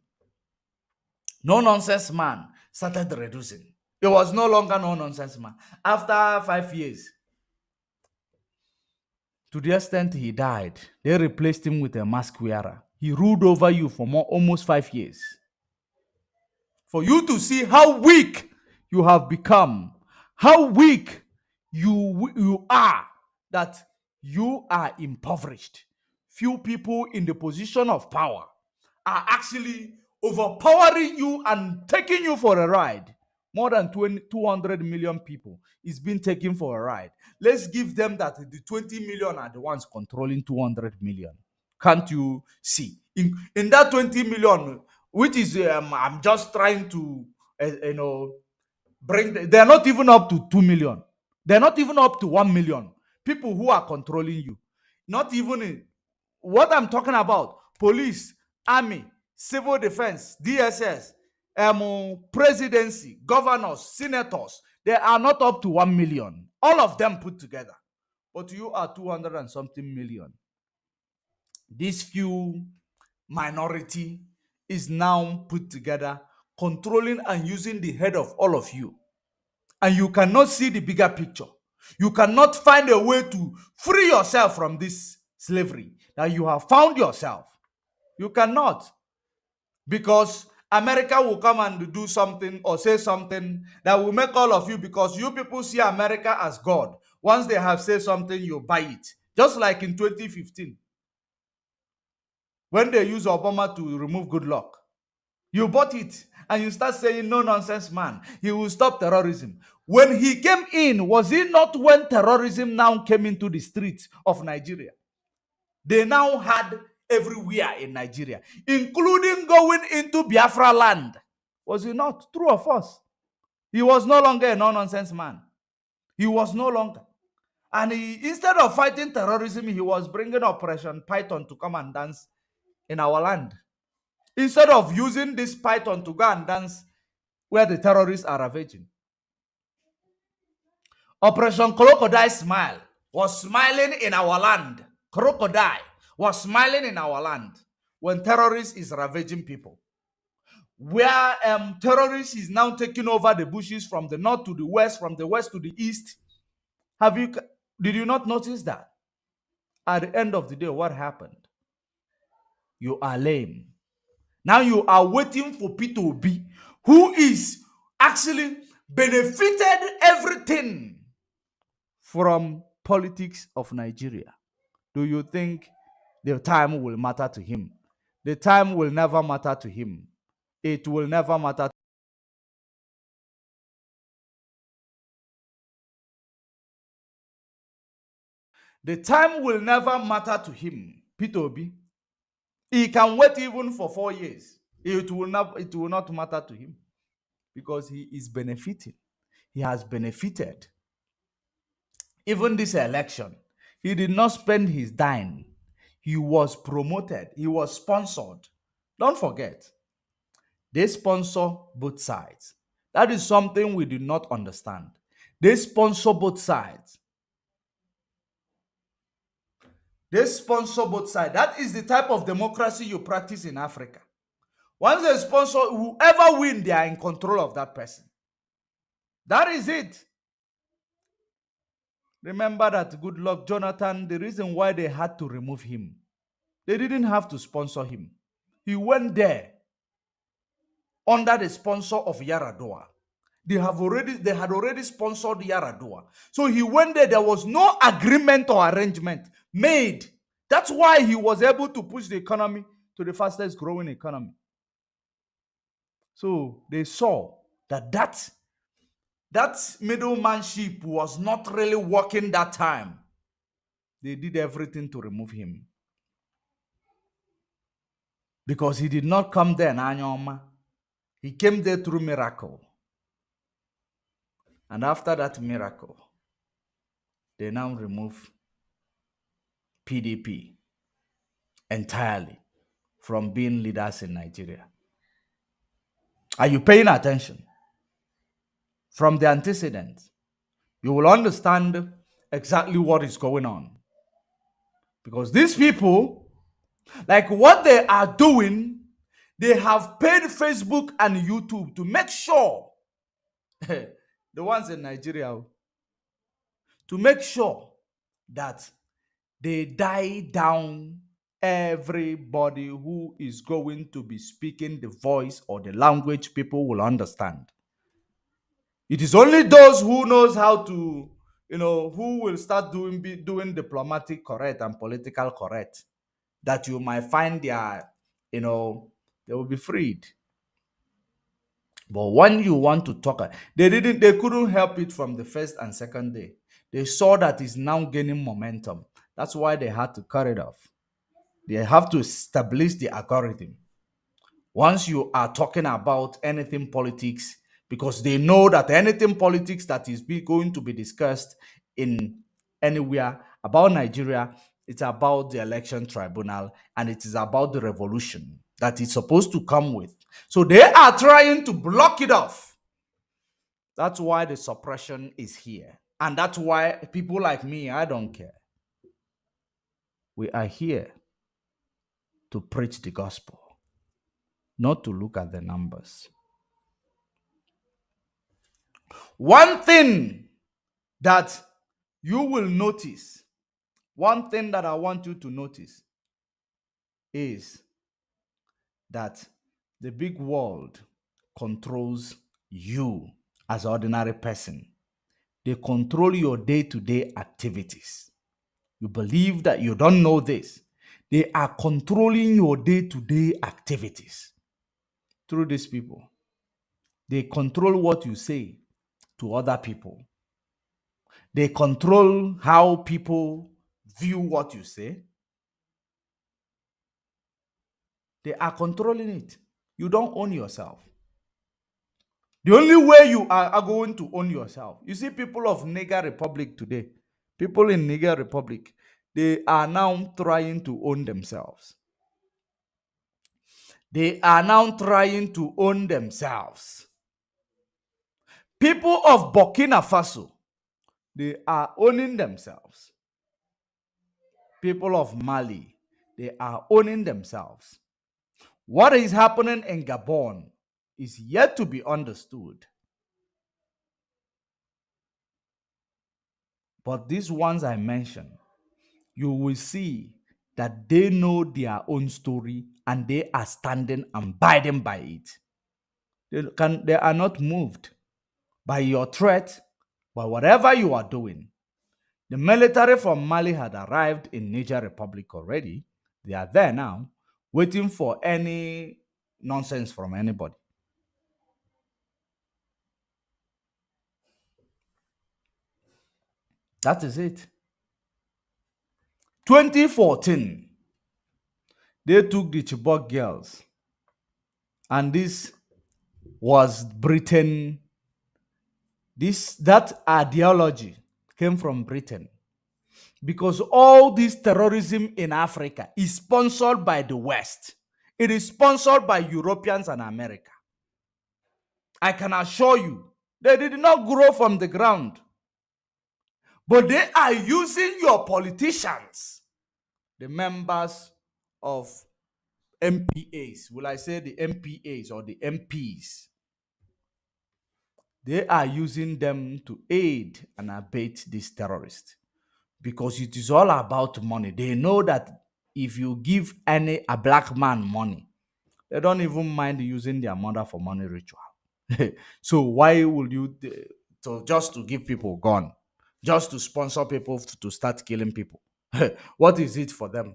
A: No-nonsense man started reducing. It was no longer no-nonsense man. After 5 years, to the extent he died, they replaced him with a mask wearer. He ruled over you for almost 5 years. For you to see how weak you have become, how weak you are, that you are impoverished. Few people in the position of power are actually overpowering you and taking you for a ride. More than 200 million people is being taken for a ride. Let's give them that the 20 million are the ones controlling 200 million. Can't you see? In that 20 million, which is, I'm just trying to, they're not even up to 2 million. They're not even up to 1 million. People who are controlling you. Not even what I'm talking about. Police, army, civil defense, DSS, presidency, governors, senators, they are not up to 1 million. All of them put together. But you are 200 and something million. This few minority is now put together, controlling and using the head of all of you. And you cannot see the bigger picture. You cannot find a way to free yourself from this slavery that you have found yourself. You cannot. Because America will come and do something or say something that will make all of you, because you people see America as God. Once they have said something, you buy it. Just like in 2015, when they used Obama to remove good luck. You bought it and you start saying, no nonsense man, he will stop terrorism. When he came in, was it not when terrorism now came into the streets of Nigeria? They now had everywhere in Nigeria, including going into Biafra land. Was it not? True or false? He was no longer a no-nonsense man. He was no longer. And instead of fighting terrorism, he was bringing Operation Python to come and dance in our land. Instead of using this Python to go and dance where the terrorists are ravaging. Operation Crocodile Smile was smiling in our land. Crocodile was smiling in our land when terrorists is ravaging people. Where terrorists is now taking over the bushes from the north to the west, from the west to the east. Did you not notice that? At the end of the day, what happened? You are lame. Now you are waiting for P2B, who is actually benefited everything from politics of Nigeria. Do you think the time will matter to him? The time will never matter to him. It will never matter. The time will never matter to him, P2B. He can wait even for 4 years. It will not matter to him because he is benefiting. He has benefited. Even this election, he did not spend his dime. He was promoted. He was sponsored. Don't forget, they sponsor both sides. That is something we do not understand. They sponsor both sides. They sponsor both sides. That is the type of democracy you practice in Africa. Once they sponsor, whoever wins, they are in control of that person. That is it. Remember that good luck, Jonathan, the reason why they had to remove him, they didn't have to sponsor him. He went there under the sponsor of Yaradua. They had already sponsored Yaradua. So he went there. There was no agreement or arrangement made. That's why he was able to push the economy to the fastest growing economy. So they saw that middlemanship was not really working that time. They did everything to remove him. Because he did not come there in Anyoma. He came there through miracle. And after that miracle, they now remove PDP entirely from being leaders in Nigeria. Are you paying attention? From the antecedents, you will understand exactly what is going on. Because these people, like what they are doing, they have paid Facebook and YouTube to make sure, the ones in Nigeria, to make sure that they die down everybody who is going to be speaking the voice or the language people will understand. It is only those who knows how to, who will start doing diplomatic correct and political correct, that you might find their, they will be freed. But when you want to talk, they couldn't help it from the first and second day. They saw that it's now gaining momentum. That's why they had to cut it off. They have to establish the algorithm. Once you are talking about anything politics, because they know that anything politics that is going to be discussed in anywhere about Nigeria, it's about the election tribunal and it is about the revolution that it's supposed to come with. So they are trying to block it off. That's why the suppression is here. And that's why people like me, I don't care. We are here to preach the gospel, not to look at the numbers. One thing that you will notice, one thing that I want you to notice is that the big world controls you as an ordinary person. They control your day-to-day activities. You believe that you don't know this. They are controlling your day-to-day activities through these people. They control what you say to other people. They control how people view what you say. They are controlling it. You don't own yourself. The only way you are going to own yourself. You see, people of Niger Republic today, people in Niger Republic, they are now trying to own themselves. They are now trying to own themselves. People of Burkina Faso, they are owning themselves. People of Mali, they are owning themselves. What is happening in Gabon is yet to be understood. But these ones I mentioned, you will see that they know their own story and they are standing and abiding by it. They are not moved by your threat, by whatever you are doing. The military from Mali had arrived in Niger Republic already. They are there now, waiting for any nonsense from anybody. That is it. 2014, they took the Chibok girls, and this was Britain. That ideology came from Britain because all this terrorism in Africa is sponsored by the West. It is sponsored by Europeans and America. I can assure you, they did not grow from the ground, but they are using your politicians, the members of MPAs. Will I say the MPAs or the MPs? They are using them to aid and abet these terrorists because it is all about money. They know that if you give a black man money, they don't even mind using their mother for money ritual. So why would you so just to give people gun, just to sponsor people to start killing people? What is it for them?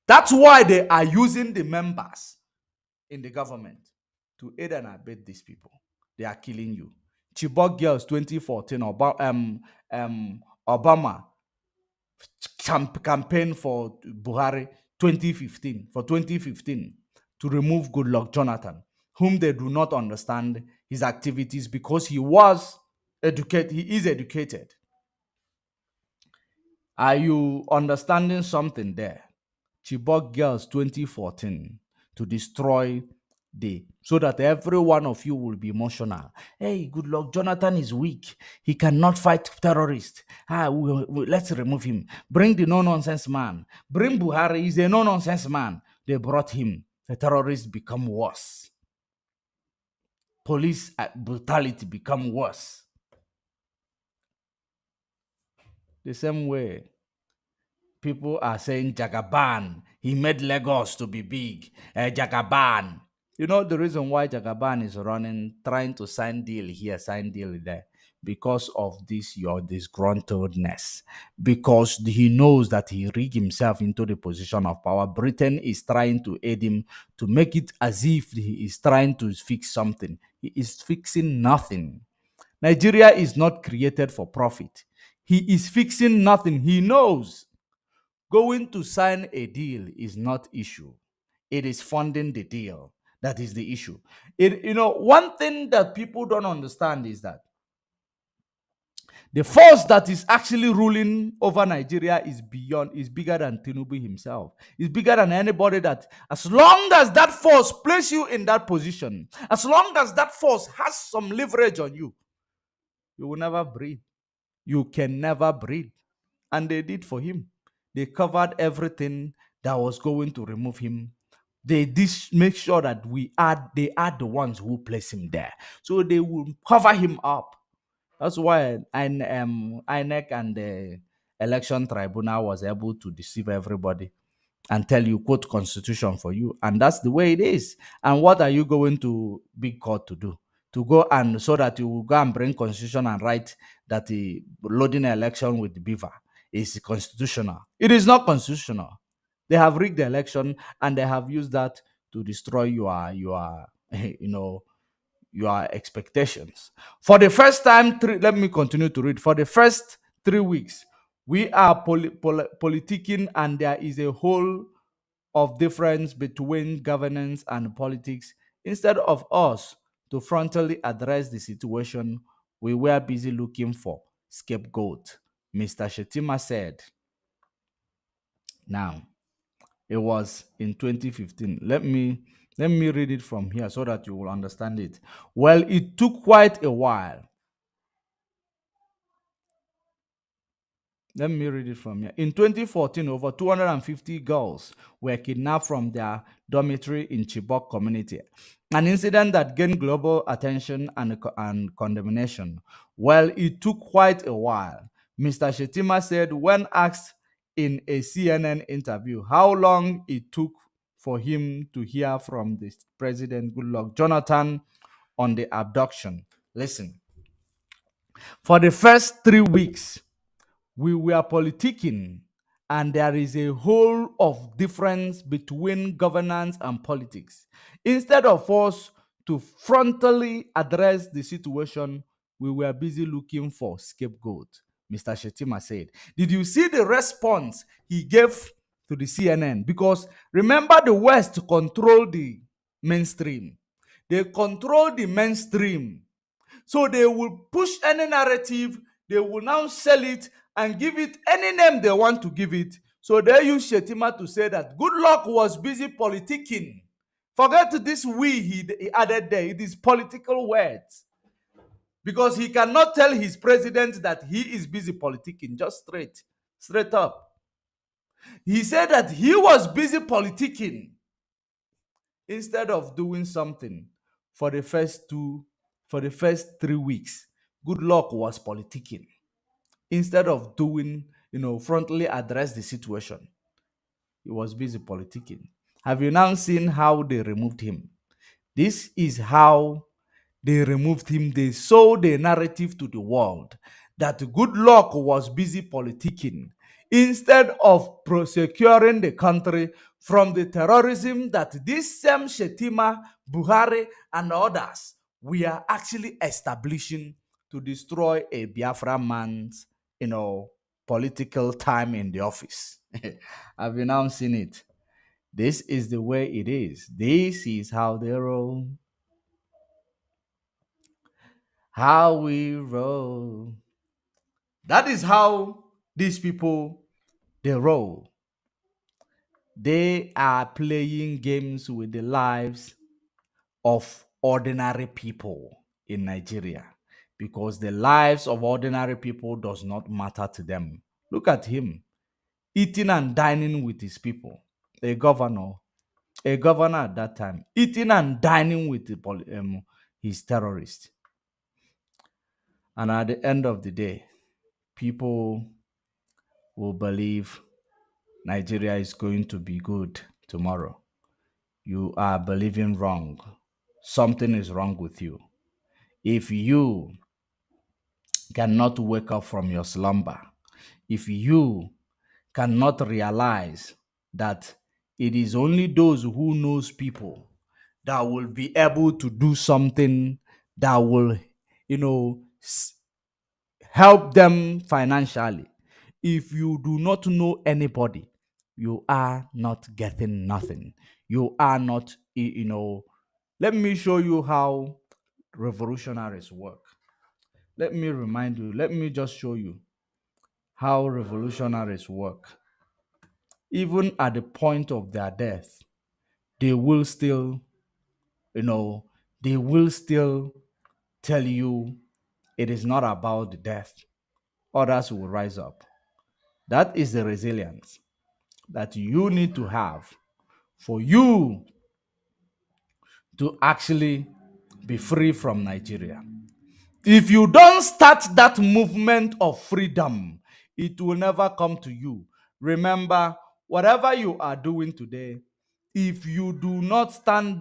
A: That's why they are using the members in the government to aid and abet these people. They are killing you. Chibok girls 2014, Obama campaign for Buhari 2015, for 2015 to remove Goodluck Jonathan, whom they do not understand his activities because he was educated, he is educated. Are you understanding something there? Chibok girls 2014 to destroy so that every one of you will be emotional. Hey, good luck. Jonathan is weak. He cannot fight terrorists. Let's remove him. Bring the no-nonsense man. Bring Buhari. He's a no-nonsense man. They brought him. The terrorists become worse. Police brutality become worse. The same way people are saying Jagaban. He made Lagos to be big. Jagaban. You know the reason why Jagaban is running, trying to sign deal here, sign deal there, because of this your disgruntledness. Because he knows that he rigged himself into the position of power. Britain is trying to aid him to make it as if he is trying to fix something. He is fixing nothing. Nigeria is not created for profit. He is fixing nothing. He knows going to sign a deal is not issue. It is funding the deal that is the issue. One thing that people don't understand is that the force that is actually ruling over Nigeria is bigger than Tinubu himself. It's bigger than anybody that, as long as that force places you in that position, as long as that force has some leverage on you, you will never breathe. You can never breathe. And they did for him. They covered everything that was going to remove him. They did make sure that they are the ones who place him there. So they will cover him up. That's why INEC and the election tribunal was able to deceive everybody and tell you, quote constitution for you. And that's the way it is. And what are you going to big court to do? To go and so that you will go and bring constitution and write that the loading election with beaver. is constitutional. It is not constitutional. They have rigged the election and they have used that to destroy your you know your expectations. For the first time, let me continue to read. For the first 3 weeks, we are politicking, and there is a whole of difference between governance and politics. Instead of us to frontally address the situation, we were busy looking for scapegoat, Mr. Shetima said. Now, it was in 2015. Let me read it from here so that you will understand it. Well, it took quite a while. Let me read it from here. In 2014, over 250 girls were kidnapped from their dormitory in Chibok community, an incident that gained global attention and condemnation. Well, it took quite a while, Mr. Shetima said when asked in a CNN interview how long it took for him to hear from the President Goodluck Jonathan on the abduction. Listen, for the first 3 weeks, we were politicking, and there is a whole of difference between governance and politics. Instead of us to frontally address the situation, we were busy looking for scapegoat, Mr. Shetima said. Did you see the response he gave to the CNN? Because remember, the West control the mainstream. They control the mainstream, so they will push any narrative, they will now sell it and give it any name they want to give it. So they use Shetima to say that Goodluck was busy politicking. Forget this we he added there. It is political words. Because he cannot tell his president that he is busy politicking, just straight up. He said that he was busy politicking instead of doing something for the first 3 weeks. Goodluck was politicking instead of doing, frontally address the situation. He was busy politicking. Have you now seen how they removed him? This is how they removed him. They sold the narrative to the world that Goodluck was busy politicking instead of prosecuting the country from the terrorism that this same Shetima, Buhari, and others we are actually establishing to destroy a Biafra man's, political time in the office. Have you now seen it? This is the way it is. This is how they roll. How we roll. That is how these people they roll. They are playing games with the lives of ordinary people in Nigeria because the lives of ordinary people does not matter to them. Look at him eating and dining with his people. A governor, a governor at that time, eating and dining with his terrorists. And at the end of the day, people will believe Nigeria is going to be good tomorrow. You are believing wrong. Something is wrong with you. If you cannot wake up from your slumber, if you cannot realize that it is only those who knows people that will be able to do something that will, you know, help them financially. If you do not know anybody, you are not getting nothing. You are not, let me show you how revolutionaries work. Let me remind you, let me just show you how revolutionaries work. Even at the point of their death, they will still, you know, they will still tell you it is not about the death. Others will rise up. That is the resilience that you need to have for you to actually be free from Nigeria. If you don't start that movement of freedom, it will never come to you. Remember, whatever you are doing today, if you do not start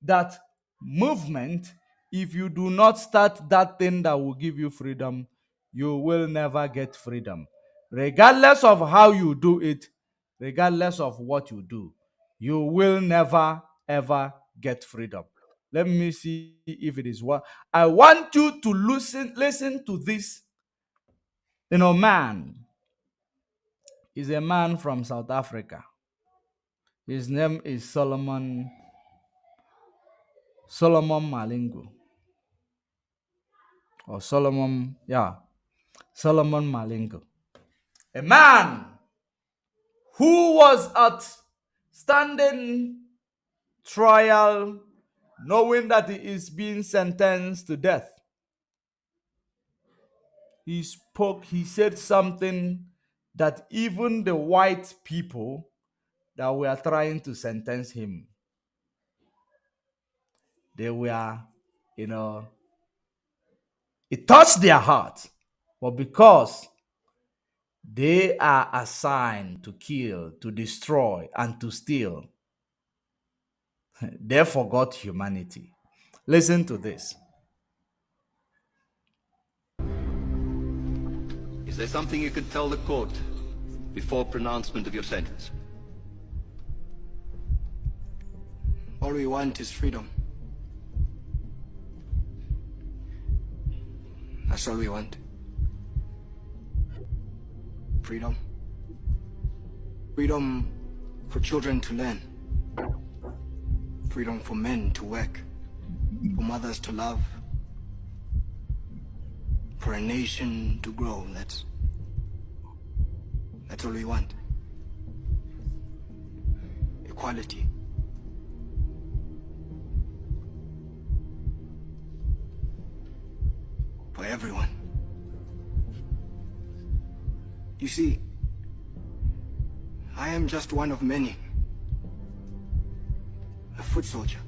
A: that movement, if you do not start that thing that will give you freedom, you will never get freedom. regardless of how you do it, regardless of what you do, you will never ever get freedom. Let me see if it is what I want you to listen to this. Man is a man from South Africa. His name is Solomon Malingo, or Solomon Malingo. A man who was at standing trial, knowing that he is being sentenced to death. He said something that even the white people that were trying to sentence him, they were, it touched their heart. But because they are assigned to kill, to destroy, and to steal, they forgot humanity. Listen to this.
B: Is there something you could tell the court before pronouncement of your sentence?
C: All we want is freedom. That's all we want. Freedom. Freedom for children to learn. Freedom for men to work. For mothers to love. For a nation to grow. That's all we want. Equality. For everyone. You see, I am just one of many. A foot soldier.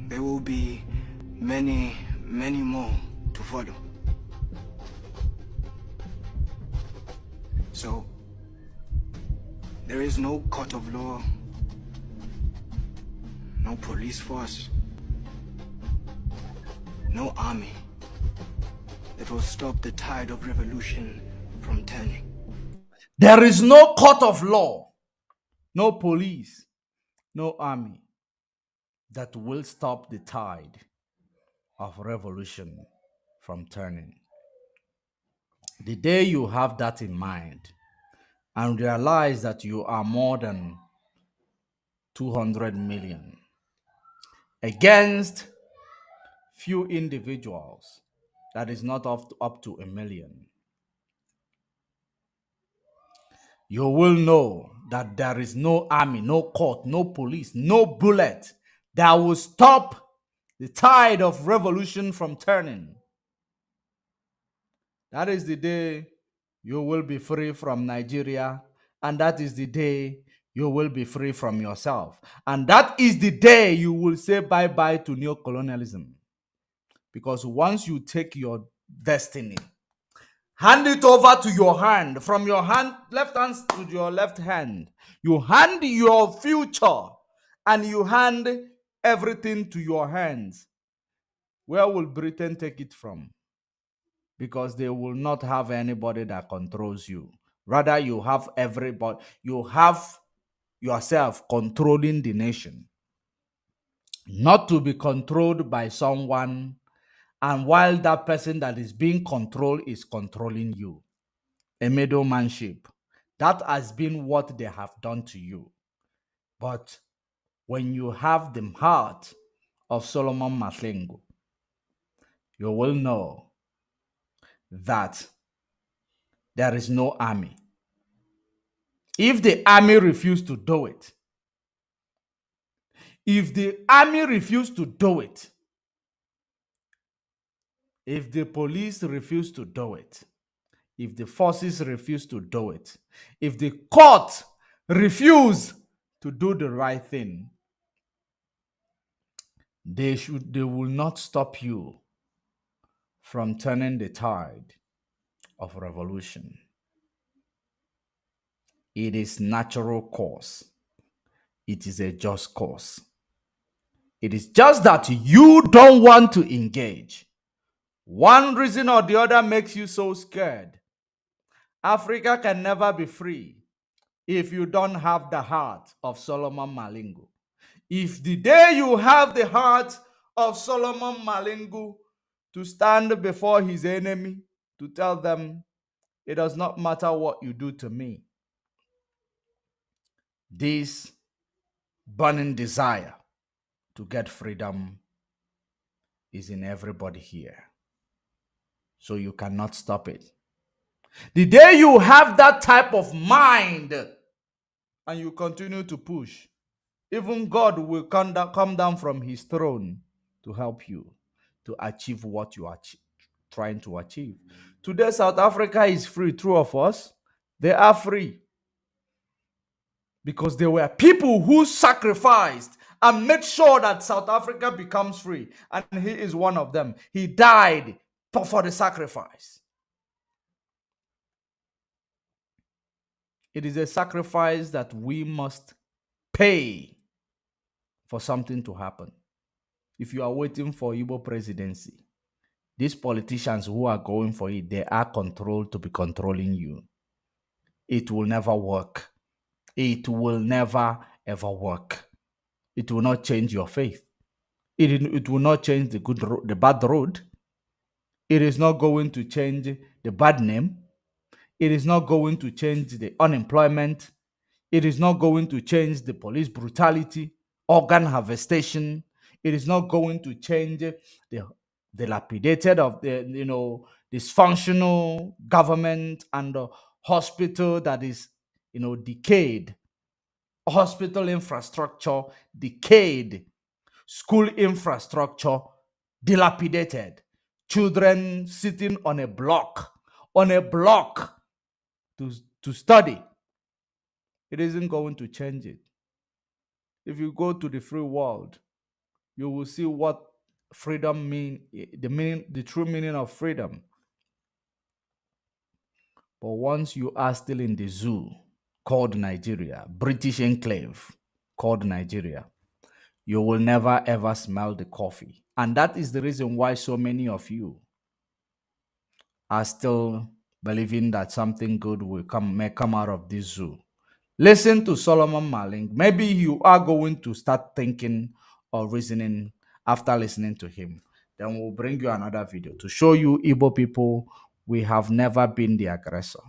C: There will be many, many more to follow. So, there is no court of law, no police force, no army that will stop the tide of revolution from turning.
A: There is no court of law, no police, no army that will stop the tide of revolution from turning. The day you have that in mind and realize that you are more than 200 million against few individuals that is not up to a million, you will know that there is no army, no court, no police, no bullet that will stop the tide of revolution from turning. That is the day you will be free from Nigeria, and that is the day you will be free from yourself. And that is the day you will say bye-bye to neocolonialism. Because once you take your destiny, hand it over to your hand, from your left hand to your left hand, you hand your future and you hand everything to your hands. Where will Britain take it from? Because they will not have anybody that controls you. Rather, you have everybody, you have yourself controlling the nation. Not to be controlled by someone, and while that person that is being controlled is controlling you. A middlemanship. That has been what they have done to you. But when you have the heart of Solomon Maslengo, you will know that there is no army. If the army refused to do it, if the army refused to do it, if the police refuse to do it, if the forces refuse to do it, if the court refuse to do the right thing, they will not stop you from turning the tide of revolution. It is natural course. It is a just cause. It is just that you don't want to engage. One reason or the other makes you so scared. Africa can never be free if you don't have the heart of Solomon Malingu. If the day you have the heart of Solomon Malingu to stand before his enemy, to tell them, it does not matter what you do to me. This burning desire to get freedom is in everybody here. So you cannot stop it. The day you have that type of mind and you continue to push, even God will come down from his throne to help you to achieve what you are trying to achieve. Today, South Africa is free. True of us, they are free because there were people who sacrificed and made sure that South Africa becomes free. And he is one of them. He died for the sacrifice. It is a sacrifice that we must pay for something to happen. If you are waiting for Igbo presidency, these politicians who are going for it, they are controlled to be controlling you. It will never work. It will never ever work. It will not change your faith. It will not change the bad road. It is not going to change the bad name. It is not going to change the unemployment. It is not going to change the police brutality, organ harvestation. It is not going to change the dilapidated of the dysfunctional government and hospital that is decayed, hospital infrastructure decayed, school infrastructure dilapidated, children sitting on a block to study. It isn't going to change it. If you go to the free world, you will see what freedom mean, the true meaning of freedom. But once you are still in the zoo called Nigeria, British enclave called Nigeria, you will never ever smell the coffee. And that is the reason why so many of you are still believing that something good may come out of this zoo. Listen to Solomon Maling. Maybe you are going to start thinking or reasoning after listening to him. Then we'll bring you another video to show you Igbo people, we have never been the aggressor.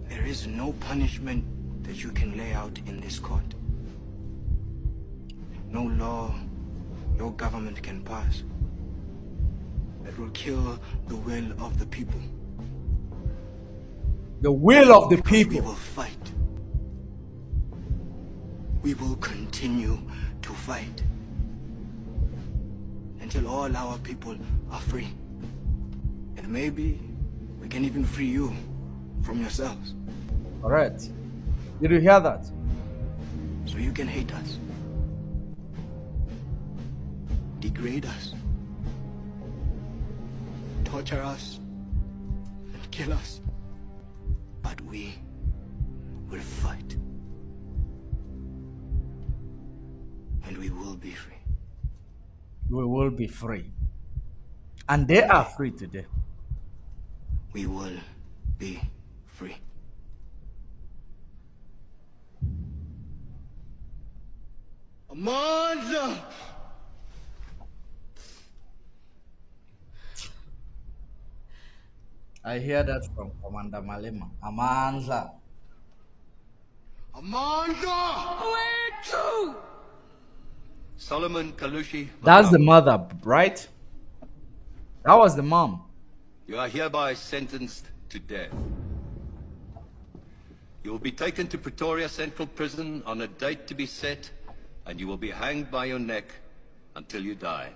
C: There is no punishment that you can lay out in this court. No law, no government can pass that will kill the will of the people.
A: The will of the
C: Because
A: people.
C: we will fight. We will continue to fight until all our people are free. And maybe we can even free you from yourselves.
A: All right. Did you hear that?
C: So you can hate us, degrade us, torture us, and kill us. But we will fight. And we will be free.
A: We will be free. And they are free today.
C: We will be free. Amanda!
A: I hear that from Commander Malema. Amanza.
C: Amanda! Where to?
B: Solomon Kalushi.
A: That's the mother, right? That was the mom.
B: You are hereby sentenced to death. You will be taken to Pretoria Central Prison on a date to be set, and you will be hanged by your neck until you die.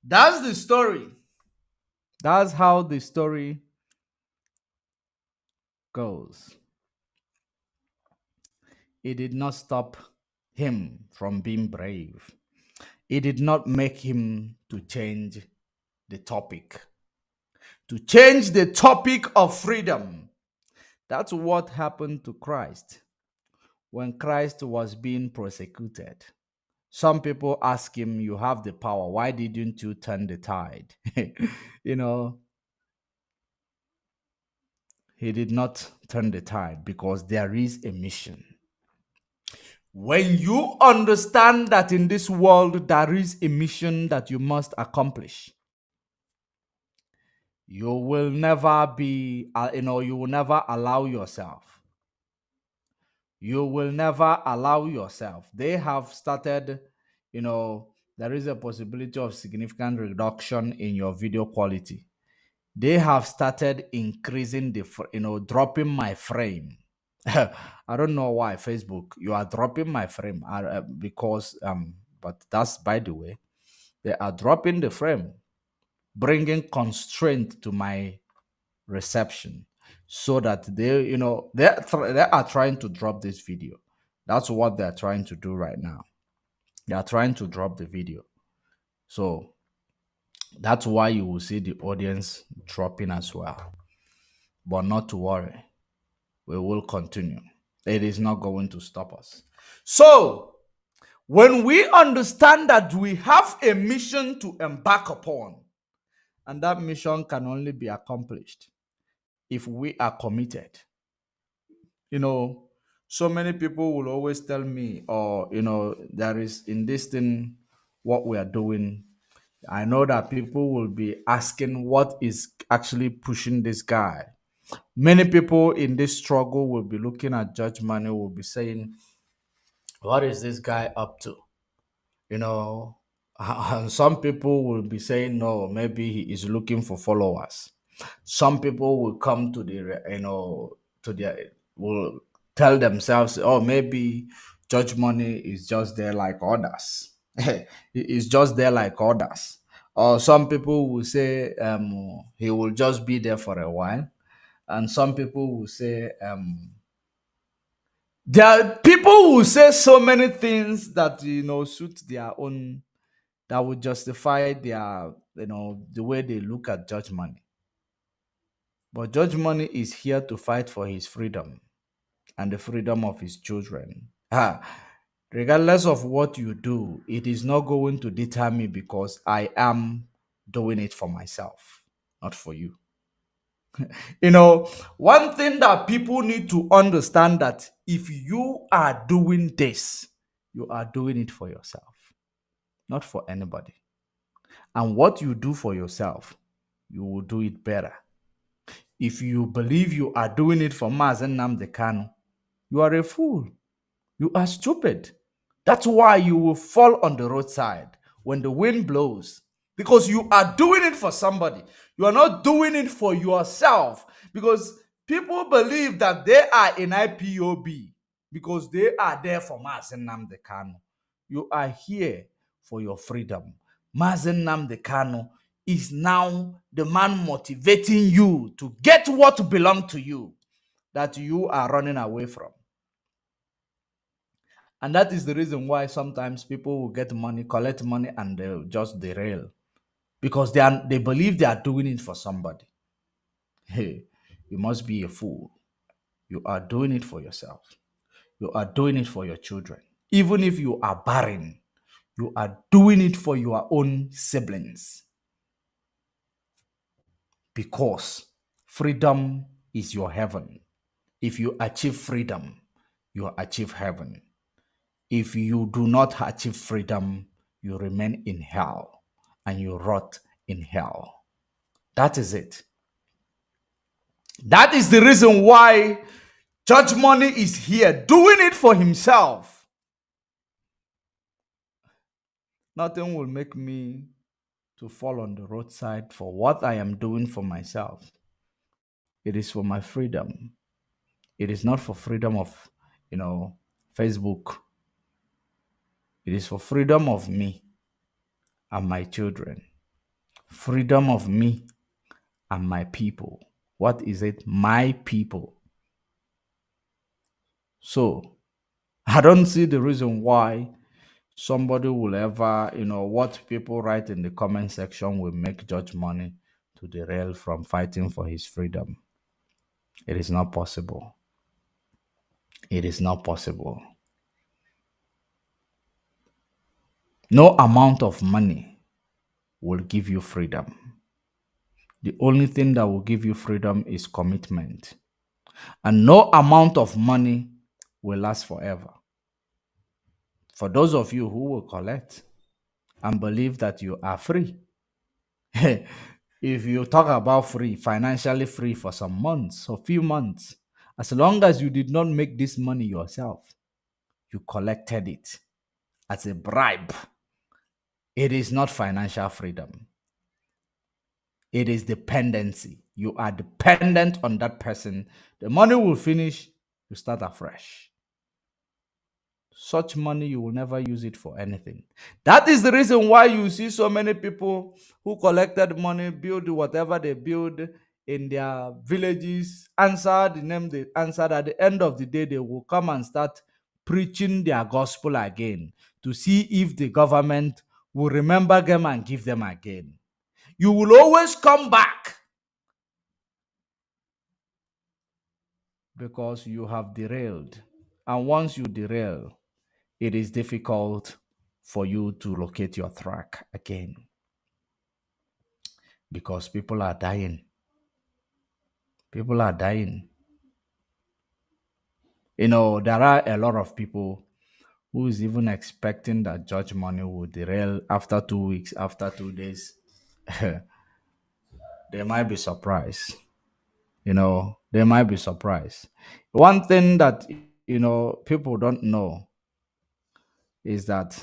A: That's the story. That's how the story goes. It did not stop him from being brave. It did not make him to change the topic. To change the topic of freedom. That's what happened to Christ when Christ was being persecuted. Some people ask him, you have the power, why didn't you turn the tide? You know, he did not turn the tide because there is a mission. When you understand that in this world there is a mission that you must accomplish, you will never be, you will never allow yourself. You will never allow yourself. They have started, there is a possibility of significant reduction in your video quality. They have started increasing dropping my frame. I don't know why Facebook, you are dropping my frame because, but that's by the way, they are dropping the frame, bringing constraint to my reception so that they are trying to drop this video. That's what they're trying to do right now. They are trying to drop the video. So that's why you will see the audience dropping as well. But not to worry. We will continue. It is not going to stop us. So, when we understand that we have a mission to embark upon, and that mission can only be accomplished if we are committed. So many people will always tell me, or, there is in this thing, what we are doing. I know that people will be asking what is actually pushing this guy. Many people in this struggle will be looking at Judge Money, will be saying, what is this guy up to? You know, and some people will be saying, no, maybe he is looking for followers. Some people will come to will tell themselves, oh, maybe Judge Money is just there like others. He is just there like others. Or some people will say he will just be there for a while. And some people will say, there are people who say so many things that suit their own, that would justify their the way they look at Judge Money. But Judge Money is here to fight for his freedom and the freedom of his children. Regardless of what you do, it is not going to deter me because I am doing it for myself, not for you. One thing that people need to understand, that if you are doing this, you are doing it for yourself, not for anybody. And what you do for yourself, you will do it better. If you believe you are doing it for Mazen Nnamdi Kanu, you are a fool. You are stupid. That's why you will fall on the roadside when the wind blows, because you are doing it for somebody. You are not doing it for yourself, because people believe that they are in IPOB because they are there for Mazen Nnamdi Kanu. You are here for your freedom. Mazen Nnamdi Kanu is now the man motivating you to get what belongs to you that you are running away from. And that is the reason why sometimes people will get money, collect money, and they'll just derail. Because they believe they are doing it for somebody. Hey, you must be a fool. You are doing it for yourself. You are doing it for your children. Even if you are barren, you are doing it for your own siblings. Because freedom is your heaven. If you achieve freedom, you achieve heaven. If you do not achieve freedom, you remain in hell and you rot in hell. That is it. That is the reason why Judge Money is here, doing it for himself. Nothing will make me to fall on the roadside for what I am doing for myself. It is for my freedom. It is not for freedom of, Facebook. It is for freedom of me and my children. Freedom of me and my people. What is it? My people. So, I don't see the reason why somebody will ever, what people write in the comment section will make Judge Money to derail from fighting for his freedom. It is not possible. It is not possible. No amount of money will give you freedom. The only thing that will give you freedom is commitment. And no amount of money will last forever. For those of you who will collect and believe that you are free, if you talk about free, financially free for some months or few months, as long as you did not make this money yourself, you collected it as a bribe. It is not financial freedom. It is dependency. You are dependent on that person. The money will finish, you start afresh. Such money, you will never use it for anything. That is the reason why you see so many people who collected money, build whatever they build in their villages, answer the name they answered. At the end of the day, they will come and start preaching their gospel again to see if the government will remember them and give them again. You will always come back because you have derailed. And once you derail, it is difficult for you to locate your track again because people are dying. People are dying. You know, there are a lot of people who is even expecting that Judge Money will derail after 2 weeks, after 2 days. They might be surprised. You know, they might be surprised. One thing that, you know, people don't know is that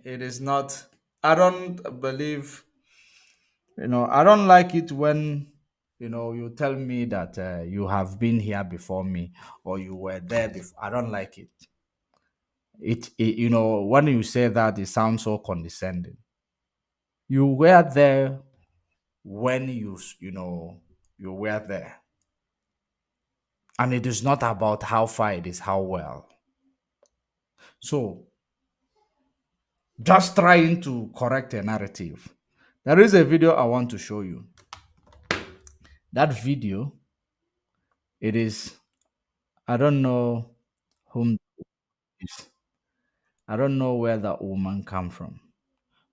A: it is not, I don't believe, you know, I don't like it when, you know, you tell me that you have been here before me or you were there before. I don't like it. It, you know, when you say that, it sounds so condescending. You were there when you know, you were there. And it is not about how far it is, how well. So, just trying to correct a narrative. There is a video I want to show you. That video, it is, I don't know whom it is. I don't know where that woman come from,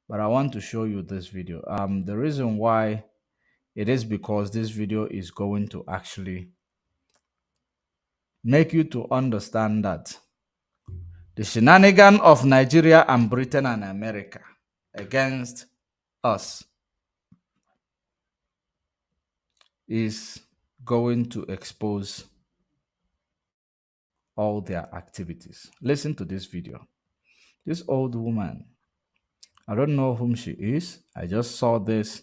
A: but I want to show you this video. The reason why it is because this video is going to actually make you to understand that the shenanigan of Nigeria and Britain and America against us is going to expose all their activities. Listen to this video. This old woman, I don't know whom she is. I just saw this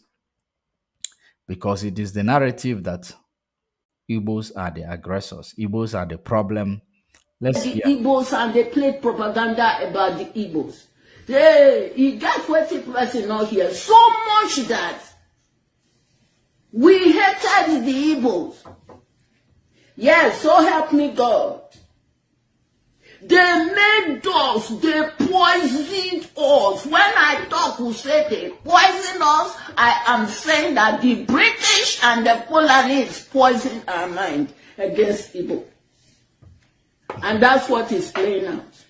A: because it is the narrative that Igbos are the aggressors. Igbos are the problem. Let's
D: the
A: hear.
D: Igbos and they played propaganda about the Igbos. He got what person not here so much that we hated the Igbos. Yes, so help me God. They made us, they poisoned us. When I talk, we say they poisoned us. I am saying that the British and the Polonese poisoned our mind against Igbo. And that's what is playing out.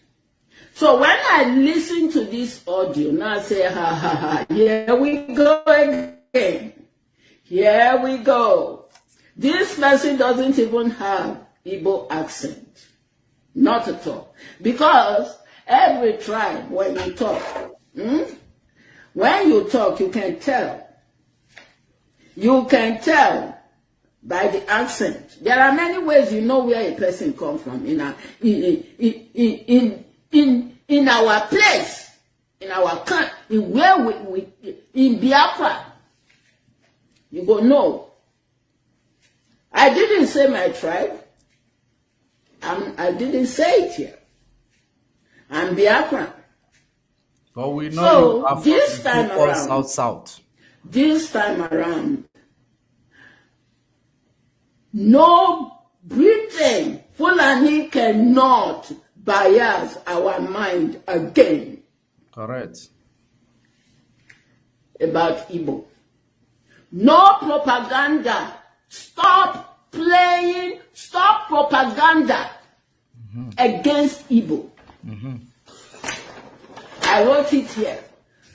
D: So when I listen to this audio, now I say, ha ha ha, here we go again. Here we go. This person doesn't even have Igbo accent. Not at all. Because every tribe, when you talk, when you talk, you can tell. You can tell by the accent. There are many ways you know where a person comes from in our place, in our country, where we in Biafra. You go, no. I didn't say my tribe. I didn't say it here. I'm Biafra.
A: But we know
D: So,
A: you have
D: this time around,
A: south.
D: This time around, no Britain, Fulani cannot bias our mind again.
A: Correct.
D: About Igbo. No propaganda. Stop playing, stop propaganda against Igbo. I wrote it here.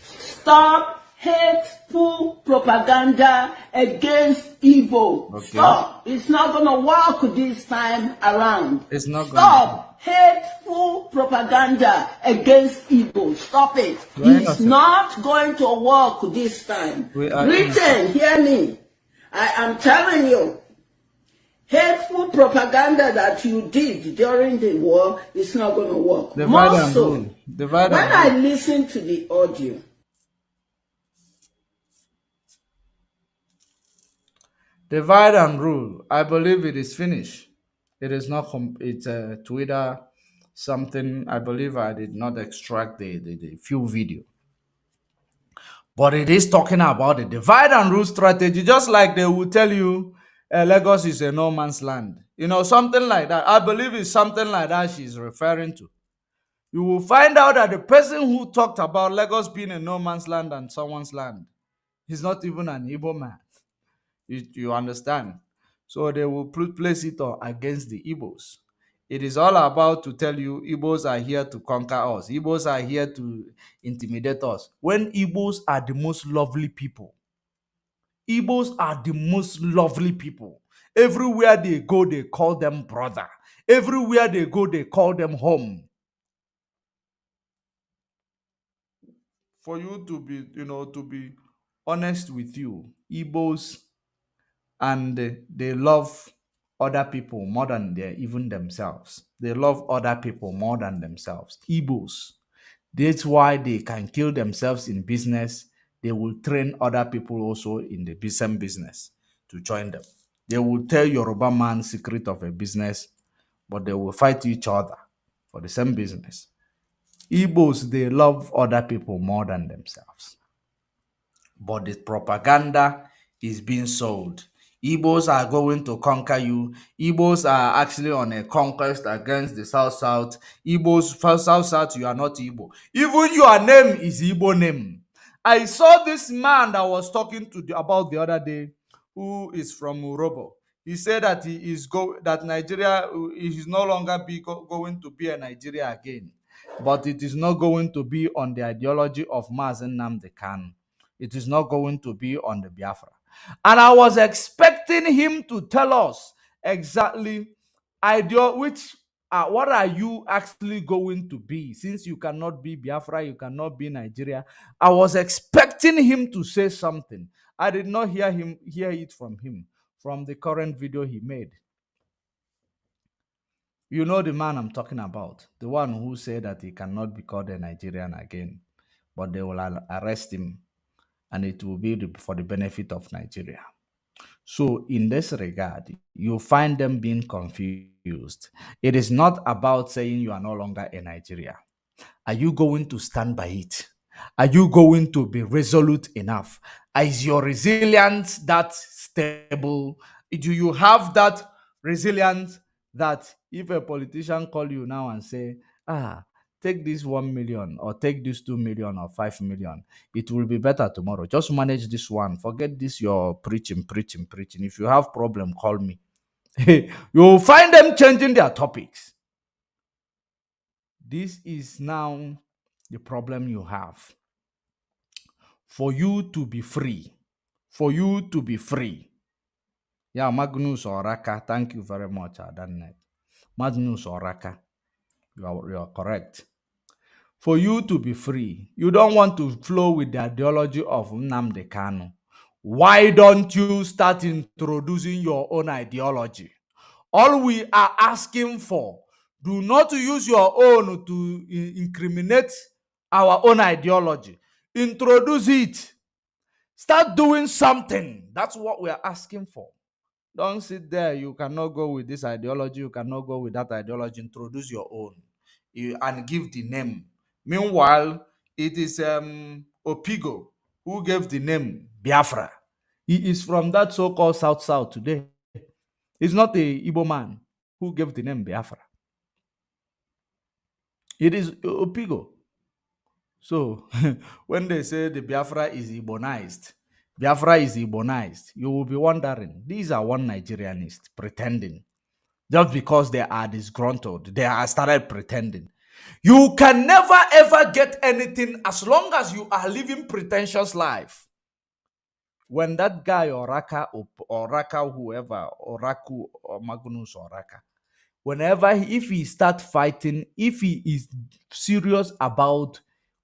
D: Stop hateful propaganda against Igbo.
A: Okay.
D: Stop. It's not going to work this time around.
A: It's not going to.
D: Stop hateful propaganda against Igbo. Stop it. It's not going to work this time. Britain, hear me. I am telling you, hateful propaganda that you did during the war is not going to work. More so, when I listen to the audio,
A: divide and rule. I believe it is finished. It is not. It's a Twitter something. I believe I did not extract the full video, but it is talking about the divide and rule strategy. Just like they will tell you, Lagos is a no man's land. You know, something like that. I believe it's something like that she's referring to. You will find out that the person who talked about Lagos being a no man's land and someone's land is not even an Igbo man. You understand? So they will place it against the Igbos. It is all about to tell you Igbos are here to conquer us. Igbos are here to intimidate us. When Igbos are the most lovely people. Igbos are the most lovely people. Everywhere they go, they call them brother. Everywhere they go, they call them home. For you to be, to be honest with you, Igbos, and they love other people more than even themselves. They love other people more than themselves. Igbos. That's why they can kill themselves in business. They will train other people also in the same business to join them. They will tell Yoruba man secret of a business, but they will fight each other for the same business. Igbos, they love other people more than themselves. But the propaganda is being sold. Igbos are going to conquer you. Igbos are actually on a conquest against the South. Igbos, for South, you are not Igbo. Even your name is Igbo name. I saw this man that was talking about the other day, who is from Urobo. He said that that Nigeria is no longer going to be a Nigeria again, but it is not going to be on the ideology of Mazen Nnamdi Kanu. It is not going to be on the Biafra. And I was expecting him to tell us exactly what are you actually going to be, since you cannot be Biafra, you cannot be Nigeria. I was expecting him to say something. I did not hear it from him, from the current video he made. You know the man I'm talking about, the one who said that he cannot be called a Nigerian again, but they will arrest him and it will be for the benefit of Nigeria. So in this regard, you find them being confused. It is not about saying you are no longer a Nigeria. Are you going to stand by it? Are you going to be resolute enough? Is your resilience that stable? Do you have that resilience that if a politician call you now and say, take this 1 million or take this 2 million or 5 million, it will be better tomorrow. Just manage this one. Forget this, your preaching. If you have problem, call me. You'll find them changing their topics. This is now the problem you have. For you to be free. Yeah, Magnus Oraka, thank you very much, Adanet. Magnus Oraka, you are correct. For you to be free, you don't want to flow with the ideology of Nnamdi Kanu. Why don't you start introducing your own ideology? All we are asking for, do not use your own to incriminate our own ideology. Introduce it. Start doing something. That's what we are asking for. Don't sit there. You cannot go with this ideology. You cannot go with that ideology. Introduce your own and give the name. Meanwhile, it is Opigo who gave the name Biafra. He is from that so-called South today. He's not a Igbo man who gave the name Biafra. It is Opigo. So when they say the Biafra is Igbonized, you will be wondering, these are one Nigerianists pretending. Just because they are disgruntled, they are started pretending. You can never ever get anything as long as you are living pretentious life. When that guy or Raka, whoever, Oraku or Magnus or Raka, whenever if he start fighting, if he is serious about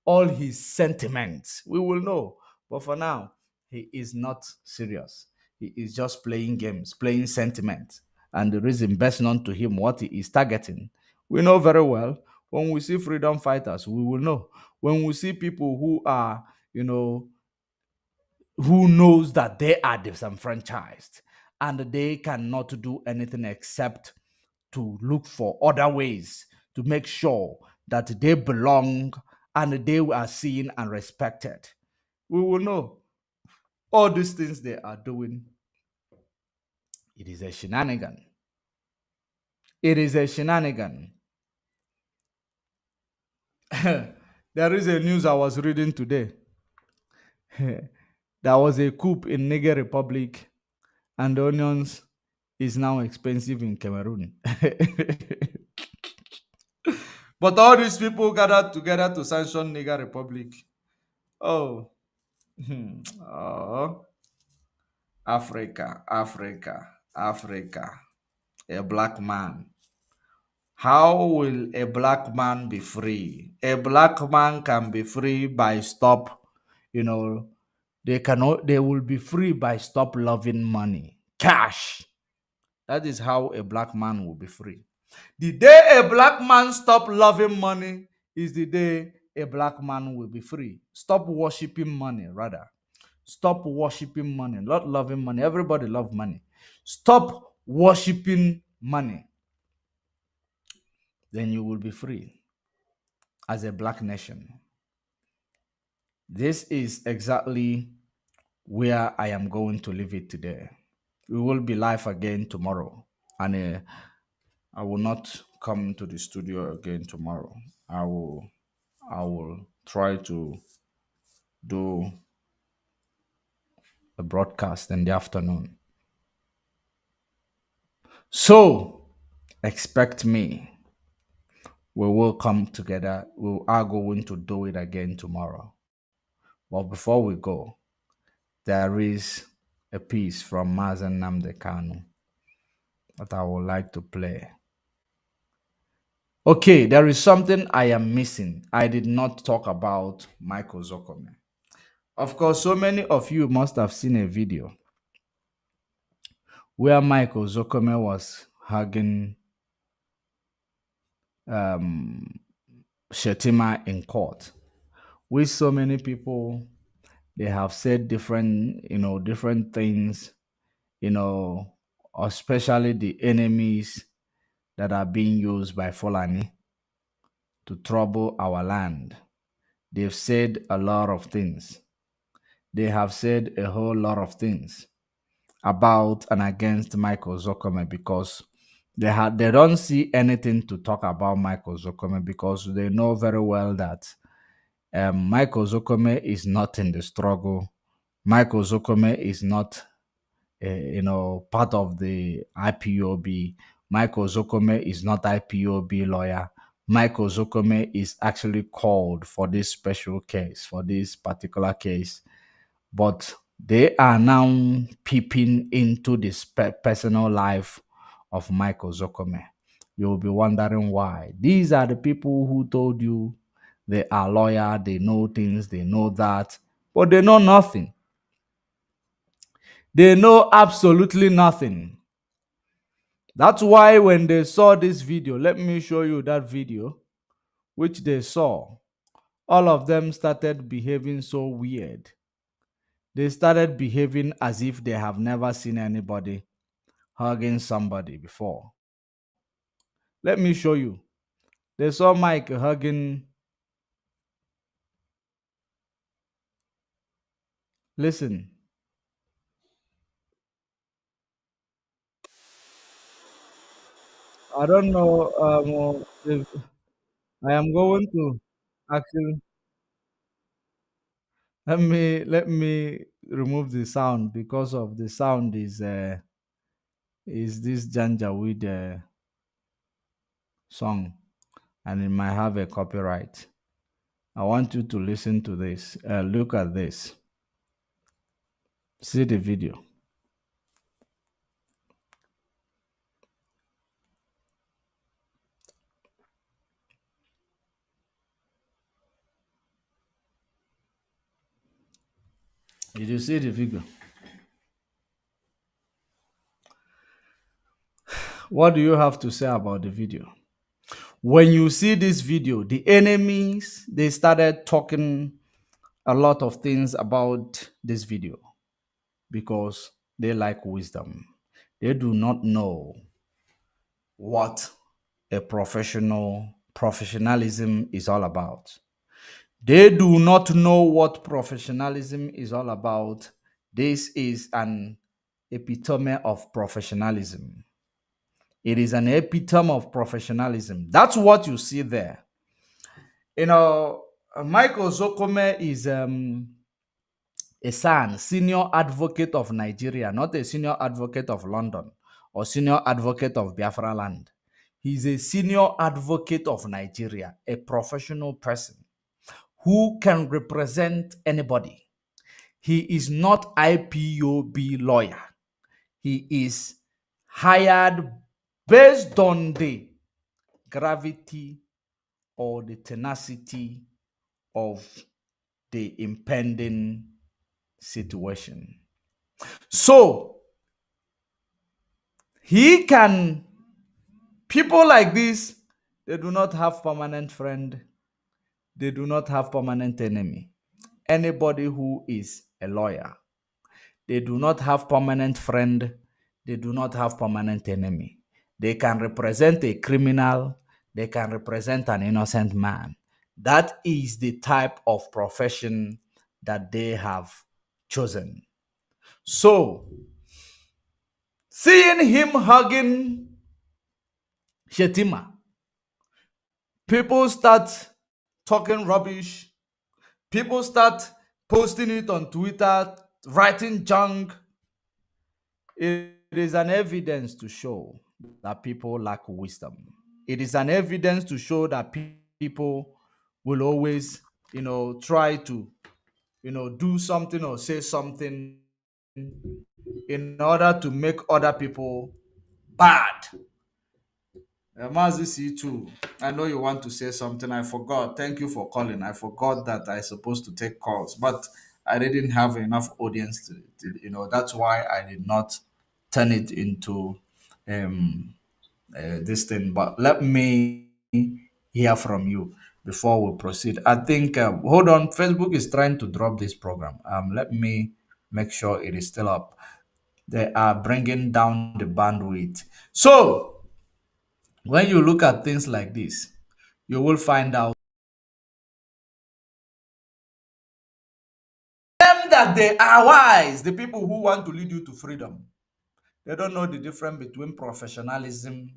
A: all his sentiments, we will know. But for now, he is not serious. He is just playing games, playing sentiment. And the reason best known to him what he is targeting. We know very well. When we see freedom fighters, we will know. When we see people who are, who knows that they are disenfranchised and they cannot do anything except to look for other ways to make sure that they belong and they are seen and respected. We will know all these things they are doing. It is a shenanigan. It is a shenanigan. There is a news I was reading today. There was a coup in Niger Republic, and the onions is now expensive in Cameroon. But all these people gathered together to sanction Niger Republic. Oh, oh, Africa, Africa, Africa. A black man. How will a black man be free? A black man can be free by stop, you know, they will be free by stop loving money. Cash. That is how a black man will be free. The day a black man stop loving money is the day a black man will be free. Stop worshiping money, rather. Stop worshiping money, not loving money. Everybody love money. Stop worshiping money. Then you will be free as a black nation. This is exactly where I am going to leave it today. We will be live again tomorrow. And I will not come to the studio again tomorrow. I will try to do a broadcast in the afternoon. So expect me. We will come together. We are going to do it again tomorrow. But before we go, there is a piece from Mazen Namdekanu that I would like to play. Okay, there is something I am missing. I did not talk about Michael Zokome. Of course, so many of you must have seen a video where Michael Zokome was hugging Shetima in court. With so many people, they have said different things, especially the enemies that are being used by Fulani to trouble our land. They've said a lot of things. They have said a whole lot of things about and against Michael Zokome because they don't see anything to talk about Michael Zokome because they know very well that Michael Zokome is not in the struggle. Michael Zokome is not part of the IPOB. Michael Zokome is not IPOB lawyer. Michael Zokome is actually called for this special case, for this particular case. But they are now peeping into this personal life of Michael Zokome. You'll be wondering why. These are the people who told you they are lawyer, they know things, they know that, but they know nothing. They know absolutely nothing. That's why when they saw this video, let me show you that video, which they saw, all of them started behaving so weird. They started behaving as if they have never seen anybody hugging somebody before. Let me show you. They saw Mike hugging. Listen. I don't know if I am going to actually let me remove the sound because of the sound is this Janjaweed song. and it might have a copyright. I want you to listen to this. Look at this. See the video. Did you see the video? What do you have to say about the video? When you see this video, the enemies, they started talking a lot of things about this video because they like wisdom. They do not know what a professionalism is all about. They do not know what professionalism is all about. This is an epitome of professionalism. It is an epitome of professionalism. That's what you see there. Michael Zokome is a son, senior advocate of Nigeria, not a senior advocate of London or senior advocate of Biafra land. He's a senior advocate of Nigeria, a professional person who can represent anybody. He is not IPOB lawyer. He is hired based on the gravity or the tenacity of the impending situation. So people like this, they do not have permanent friend. They do not have permanent enemy. Anybody who is a lawyer, they do not have permanent friend. They do not have permanent enemy. They can represent a criminal. They can represent an innocent man. That is the type of profession that they have chosen. So, seeing him hugging Shetima, people start talking rubbish. People start posting it on Twitter, writing junk. It is an evidence to show that people lack wisdom. It is an evidence to show that people will always, try to, do something or say something in order to make other people bad. Mazi C2, I know you want to say something. I forgot. Thank you for calling. I forgot that I supposed to take calls, but I didn't have enough audience that's why I did not turn it into this thing. But let me hear from you before we proceed. I think, hold on, Facebook is trying to drop this program. Let me make sure it is still up. They are bringing down the bandwidth. So, when you look at things like this, you will find out them that they are wise, the people who want to lead you to freedom. They don't know the difference between professionalism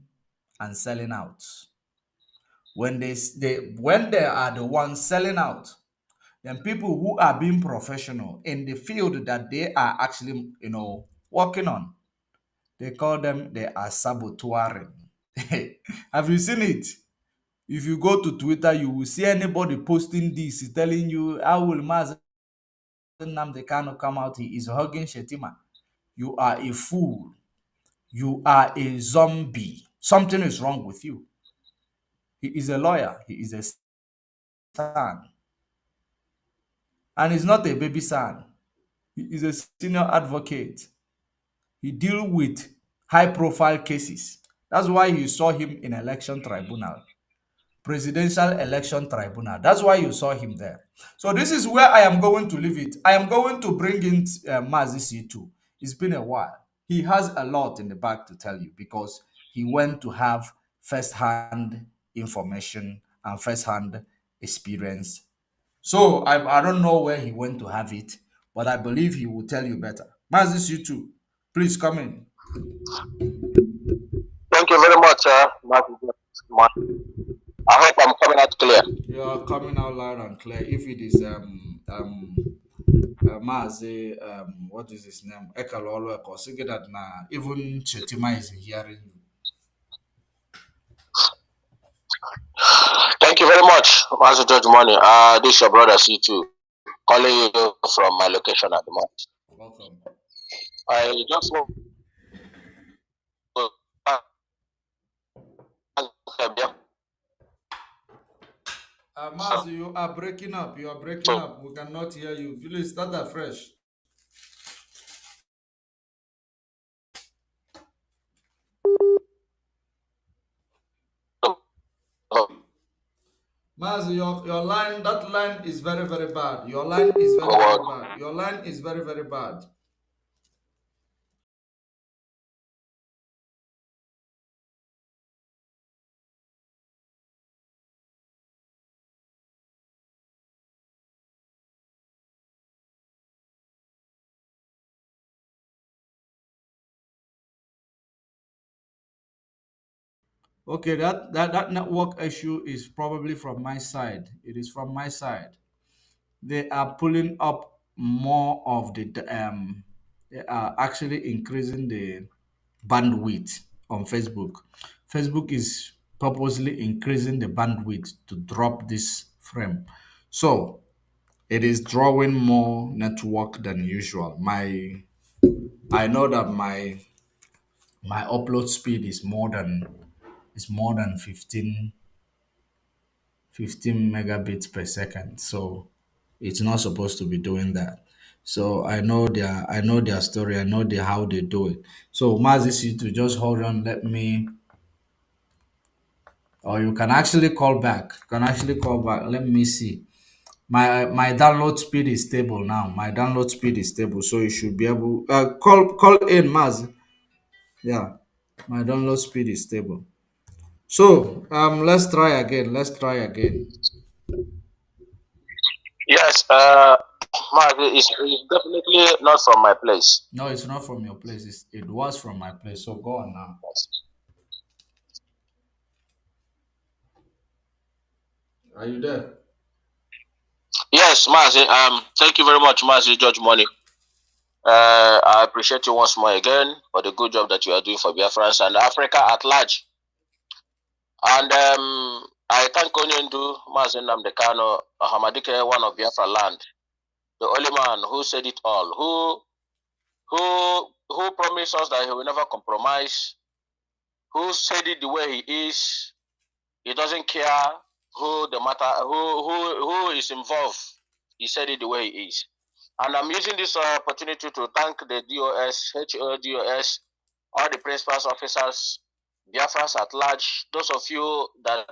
A: and selling out. When they are the ones selling out, then people who are being professional in the field that they are actually, working on, they call them they are saboteuring. Have you seen it? If you go to Twitter, you will see anybody posting this, telling you, how will Mazen Nnamdi Kanu come out? He is hugging Shetima. You are a fool. You are a zombie. Something is wrong with you. He is a lawyer. He is a son. And he's not a baby son. He is a senior advocate. He deals with high-profile cases. That's why you saw him in election tribunal. Presidential Election Tribunal. That's why you saw him there. So this is where I am going to leave it. I am going to bring in Mazi C2. It's been a while. He has a lot in the back to tell you because he went to have first-hand information and first-hand experience. So I don't know where he went to have it, but I believe he will tell you better. Mazi C2, please come in.
E: Thank you very much, Martin. I hope I'm coming out clear.
A: You are coming out loud and clear. If it is Mazi, what is his name? Ekalolo Eko. Sige that na even Chetima is hearing you.
E: very much, Master Judge Money. This is your brother C2, calling you from my location at the moment.
A: Welcome.
E: I just want to thank
A: Mazi, you are breaking up. You are breaking up. We cannot hear you. Please start afresh. Mazi, your line, that line is very, very bad. Your line is very, very bad. Your line is very, very bad. Okay, that network issue is probably from my side. It is from my side. They are pulling up more of the they are actually increasing the bandwidth on Facebook. Facebook is purposely increasing the bandwidth to drop this frame. So it is drawing more network than usual. I know that my upload speed is more than 15 megabits per second. So it's not supposed to be doing that. So I know their story. I know how they do it. So Mazis, you to just hold on. Let me, or you can actually call back. You can actually call back. Let me see. My download speed is stable now. My download speed is stable, so you should be able call in Maz. Yeah, my download speed is stable. So let's try again. Let's try again.
E: Yes, Mark, it's definitely not from my place.
A: No, it's not from your place. It was from my place. So go on now. Are you there?
E: Yes, Mazi, thank you very much, Mazi Judge Money. I appreciate you once more again for the good job that you are doing for Biafrans and Africa at large. And I thank Onyendu, Mazi Namdekano, Hamadike, one of Biafra land, the only man who said it all, who promised us that he will never compromise, who said it the way he is. He doesn't care who the matter, who is involved. He said it the way he is. And I'm using this opportunity to thank the DOS, HODOS, all the principals, officers, Biafras at large, those of you that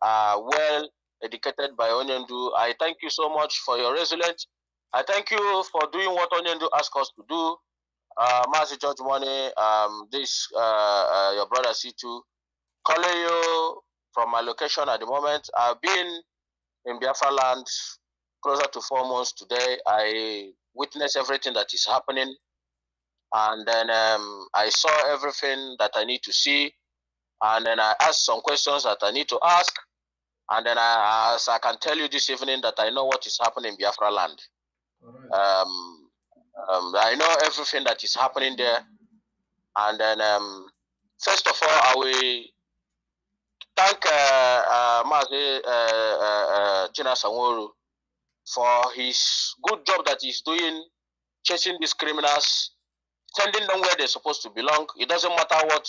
E: are well educated by Onyendu. I thank you so much for your resilience. I thank you for doing what Onyendu asked us to do. Master George Money, this your brother C2, calling you from my location at the moment. I've been in Biafra land closer to 4 months today. I witnessed everything that is happening, and then I saw everything that I need to see, and then I asked some questions that I need to ask, and then as I can tell you this evening that I know what is happening in Biafra land.
A: Right.
E: I know everything that is happening there, and then first of all, I will thank Mazi China Sanworu for his good job that he's doing, chasing these criminals, sending them where they're supposed to belong. It doesn't matter what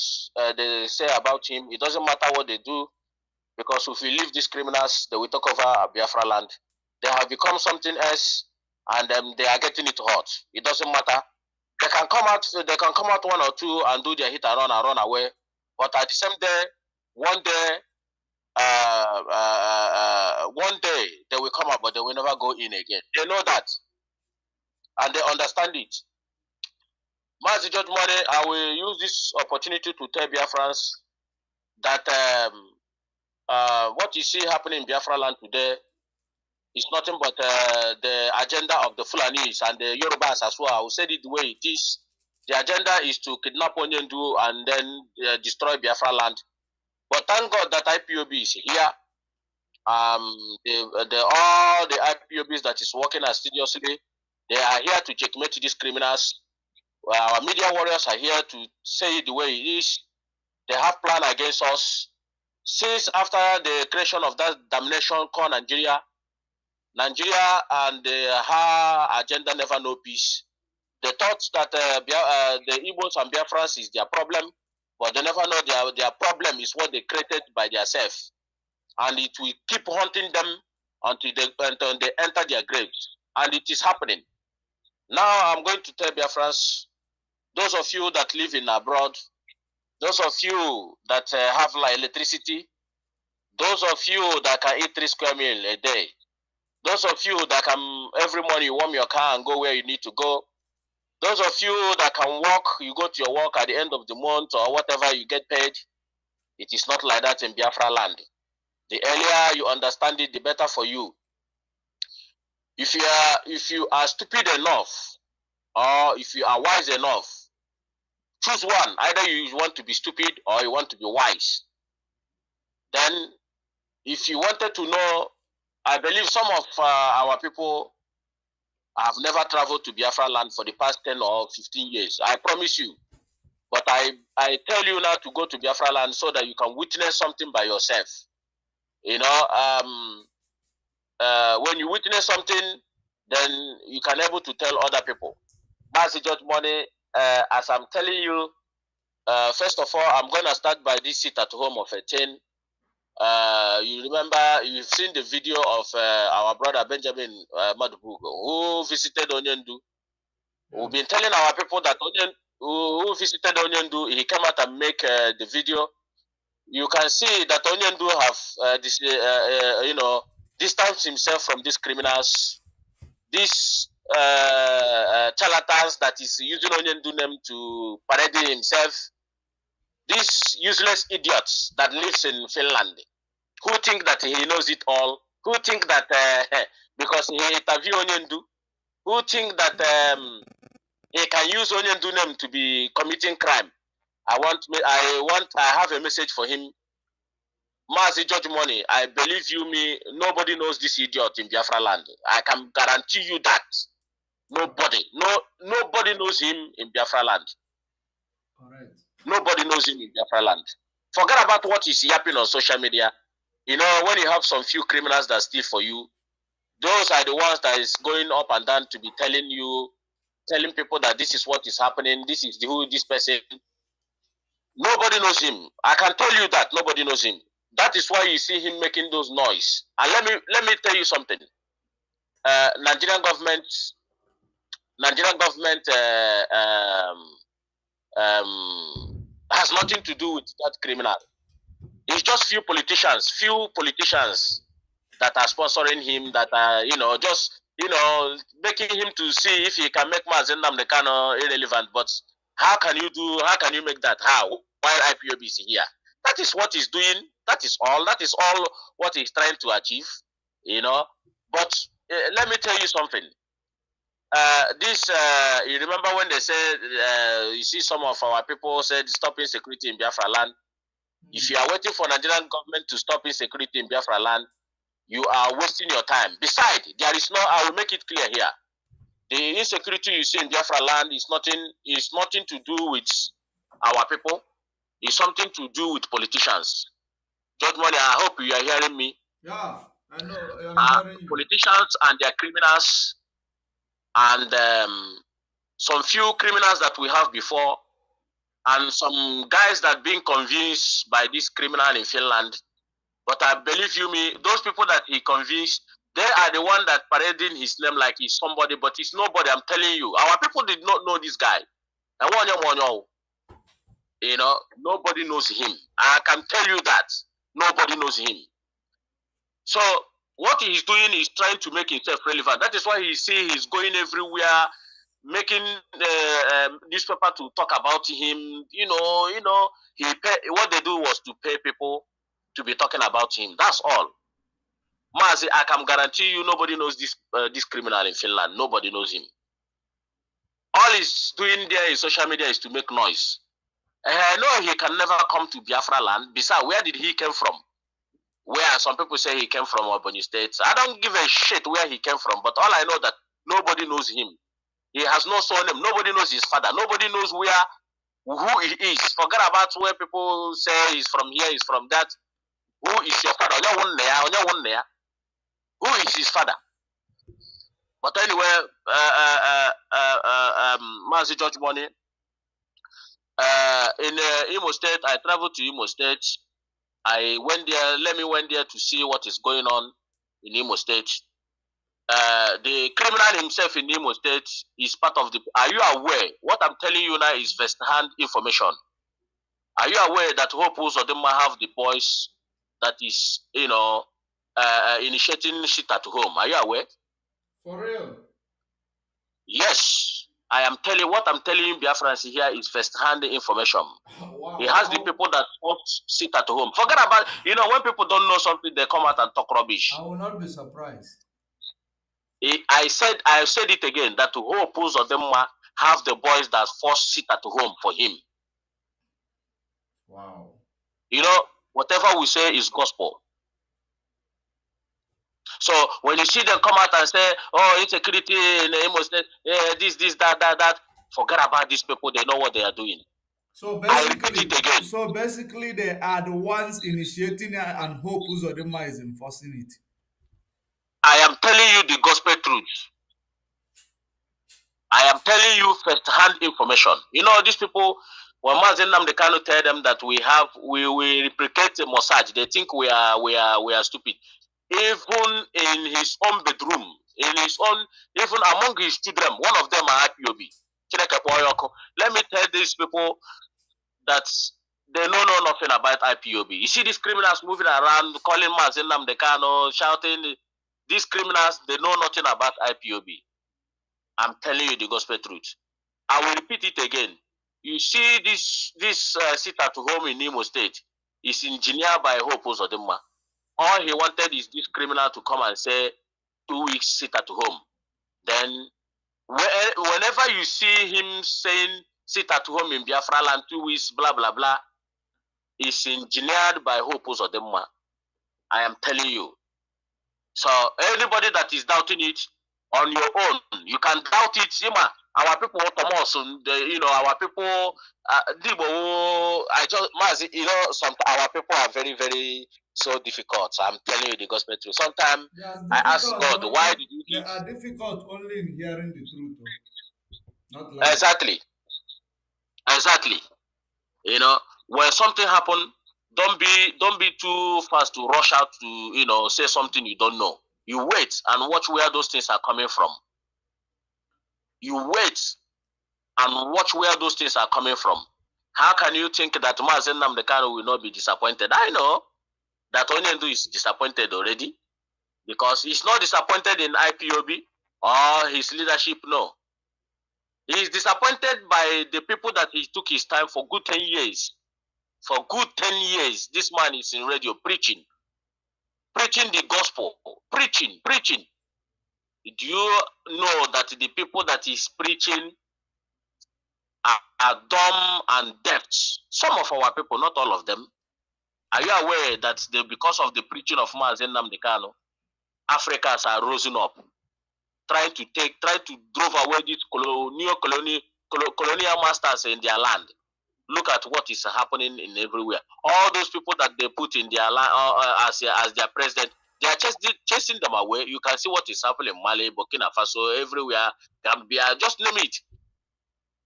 E: they say about him. It doesn't matter what they do, because if we leave these criminals, they will take over Biafra land. They have become something else, and they are getting it hot. It doesn't matter. They can come out. They can come out one or two and do their hit and run away. But at the same day, one day one day they will come out, but they will never go in again. They know that, and they understand it. Master Judge Money, I will use this opportunity to tell Biafrans that what you see happening in Biafra land today is nothing but the agenda of the Fulanis and the Yorubas as well. I will say it the way it is. The agenda is to kidnap Onyendu and then destroy Biafra land. But thank God that IPOB is here. All the IPOBs that is working assiduously, they are here to checkmate these criminals. Our media warriors are here to say it the way it is. They have plan against us. Since after the creation of that damnation called Nigeria, Nigeria and her agenda never know peace. They thought that the Igbos and Biafrans is their problem, but they never know their problem is what they created by themselves. And it will keep haunting them until they enter their graves. And it is happening. Now I'm going to tell Biafrans, those of you that live in abroad, those of you that have like electricity, those of you that can eat 3 square meal a day, those of you that can every morning you warm your car and go where you need to go, those of you that can walk, you go to your work at the end of the month or whatever you get paid, it is not like that in Biafra land. The earlier you understand it, the better for you. If you are stupid enough or if you are wise enough, choose one. Either you want to be stupid or you want to be wise. Then if you wanted to know, I believe some of our people have never traveled to Biafra land for the past 10 or 15 years. I promise you. But I tell you now to go to Biafra land so that you can witness something by yourself. You know, when you witness something, then you can able to tell other people. Master Judge Money, as I'm telling you, first of all, I'm going to start by this sit at home of a 10. You remember, you've seen the video of our brother Benjamin Madubugo, who visited Onyendu. We've been telling our people that who visited Onyendu, he came out and make the video. You can see that Onyendu have you know, distanced himself from these criminals, these charlatans that is using Onyendu name to parade himself, these useless idiots that lives in Finland, who think that he knows it all, who think that because he interviewed Onyendu, who think that he can use Onyendu name to be committing crime. I have a message for him. Mazi George Money, I believe you me, nobody knows this idiot in Biafra land. I can guarantee you that. Nobody. Nobody knows him in Biafra land.
A: Correct.
E: Nobody knows him in Biafra land. Forget about what is yapping on social media. You know, when you have some few criminals that steal for you, those are the ones that is going up and down to be telling people that this is what is happening, this is who this person. Nobody knows him. I can tell you that nobody knows him. That is why you see him making those noise. And let me tell you something. Nigerian government has nothing to do with that criminal. It's just few politicians that are sponsoring him, that are just making him to see if he can make Mazen Namdekano irrelevant. But how can you make that? How? While IPOB is here. That is what he's doing. That is all what he's trying to achieve. But let me tell you something. You remember when they said, you see some of our people said stopping security in Biafra land. If you are waiting for Nigerian government to stop insecurity in Biafra land, you are wasting your time. Besides, I will make it clear here. The insecurity you see in Biafra land is nothing to do with our people. It's something to do with politicians. Judge Money, I hope you are hearing me.
A: Yeah, I know. I'm hearing you.
E: Politicians and their criminals and some few criminals that we have before and some guys that being convinced by this criminal in Finland. But I believe you me, those people that he convinced, they are the one that parading his name like he's somebody, but he's nobody. I'm telling you, our people did not know this guy. And nobody knows him. I can tell you that nobody knows him. So what he's doing is trying to make himself relevant. That is why he's going everywhere, making newspaper to talk about him. What they do was to pay people to be talking about him. That's all. Mazi, I can guarantee you nobody knows this criminal in Finland. Nobody knows him. All he's doing there in social media is to make noise. I know he can never come to Biafra land. Besides, where did he come from? Where some people say he came from Albany State. I don't give a shit where he came from, but all I know that nobody knows him. He has no surname. Nobody knows his father. Nobody knows who he is. Forget about where people say he's from here, he's from that. Who is your father? Who is his father? But anyway, Master George Money, in Imo State, I traveled to Imo State. I went there. Let me went there to see what is going on in Imo State. The criminal himself in Imo State is part of the. Are you aware? What I'm telling you now is first-hand information. Are you aware that Hope Uzodinma have the boys that is, initiating shit at home? Are you aware?
A: For real?
E: Yes. What I'm telling you, Biafrans here is first-hand information.
A: Wow.
E: He has the people that won't sit at home. Forget about, when people don't know something, they come out and talk rubbish.
A: I will not be surprised.
E: I said it again, that Hope Uzodinma have the boys that first sit at home for him.
A: Wow.
E: Whatever we say is gospel. So when you see them come out and say, oh, insecurity in the Imo State, this, that, forget about these people. They know what they are doing.
A: So
E: I repeat it again.
A: basically, they are the ones initiating it, and Hope Uzodinma is enforcing it.
E: I am telling you the gospel truth. I am telling you first-hand information. These people, when Mazen Namdekano tell them that we replicate the Mossad, they think we are stupid. Even in his own bedroom, even among his children, one of them are IPOB. Let me tell these people that they know nothing about IPOB. You see these criminals moving around, calling Mazen Namdekano, shouting. These criminals, they know nothing about IPOB. I'm telling you the gospel truth. I will repeat it again. You see this sit at home in Imo State is engineered by Hope Uzodinma. All he wanted is this criminal to come and say 2 weeks sit at home. Then whenever you see him saying sit at home in Biafra land 2 weeks, blah, blah, blah, is engineered by Hope Uzodinma. I am telling you. So anybody that is doubting it on your own, you can doubt it. Our people, our people, some our people are very, very so difficult. So I'm telling you the gospel truth. Sometimes I ask God, why did you do
A: this? They are difficult only in hearing the truth, not
E: life? Exactly. When something happens, don't be too fast to rush out to say something you don't know. You wait and watch where those things are coming from. You wait and watch where those things are coming from. How can you think that Mazen Namdekano will not be disappointed? I know that Onyendu is disappointed already because he's not disappointed in IPOB or his leadership, no. He is disappointed by the people that he took his time for good 10 years. For good 10 years, this man is in radio preaching the gospel, preaching. Do you know that the people that he's preaching are dumb and deaf? Some of our people, not all of them. Are you aware that because of the preaching of Mazen Namdekano, Africans are rising up, trying to drive away these colonial masters in their land? Look at what is happening in everywhere. All those people that they put in their land as their president, they are chasing them away. You can see what is happening in Mali, Burkina Faso, everywhere, Gambia, just name it.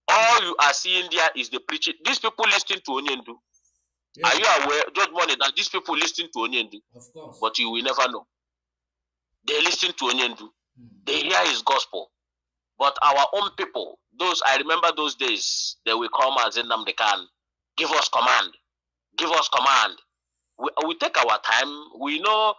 E: All you are seeing there is the preaching. These people listening to Onyendu. Yeah. Are you aware, Judge Money, that these people listening to Onyendu? Of course. But you will never know. They listen to Onyendu. They hear his gospel. But our own people, I remember those days, they will come as in Namdekan, give us command. We take our time. We know,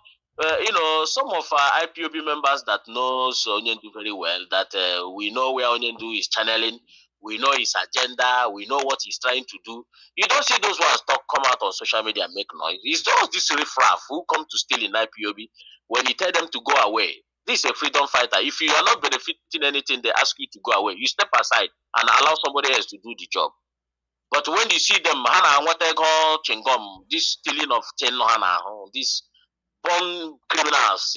E: some of our IPOB members that knows Onyendu very well, that we know where Onyendu is channeling. We know his agenda. We know what he's trying to do. You don't see those ones come out on social media and make noise. It's just this riffraff who come to steal in IPOB. When you tell them to go away, this is a freedom fighter. If you are not benefiting anything, they ask you to go away. You step aside and allow somebody else to do the job. But when you see them, this stealing of chain, these born criminals,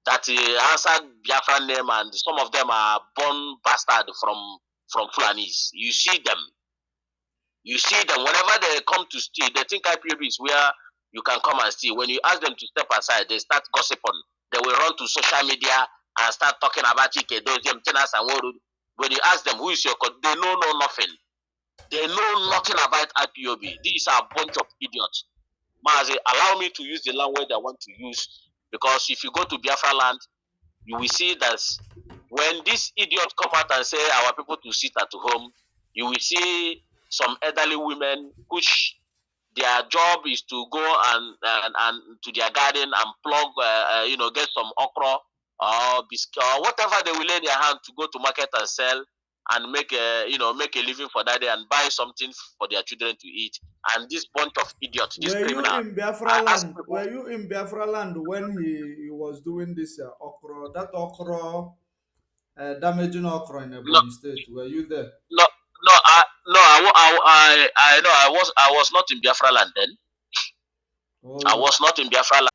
E: that answered Biafra name, and some of them are born bastard from Fulanis. You see them whenever they come to steal. They think IPOB is where you can come and see. When you ask them to step aside, they start gossiping. They will run to social media and start talking about Chike, those tenants and Woru. When you ask them who is your code, they know nothing. They know nothing about IPOB. These are a bunch of idiots. Mazi, allow me to use the language I want to use, because if you go to Biafra land, you will see that when these idiots come out and say our people to sit at home, you will see some elderly women which their job is to go and to their garden and plug, get some okra or biscuit or whatever they will lay in their hand to go to market and sell and make a living for that day and buy something for their children to eat. And this bunch of idiots, this
A: Were you
E: criminal,
A: in Biafra
E: I ask
A: land?
E: people,
A: Were you in Biafra land when he was doing this okra? That okra, damaging okra in
E: no,
A: Ebonyi State. Were you there?
E: no, no, I was not in Biafra land then. I
A: Oh,
E: was not in Biafra land.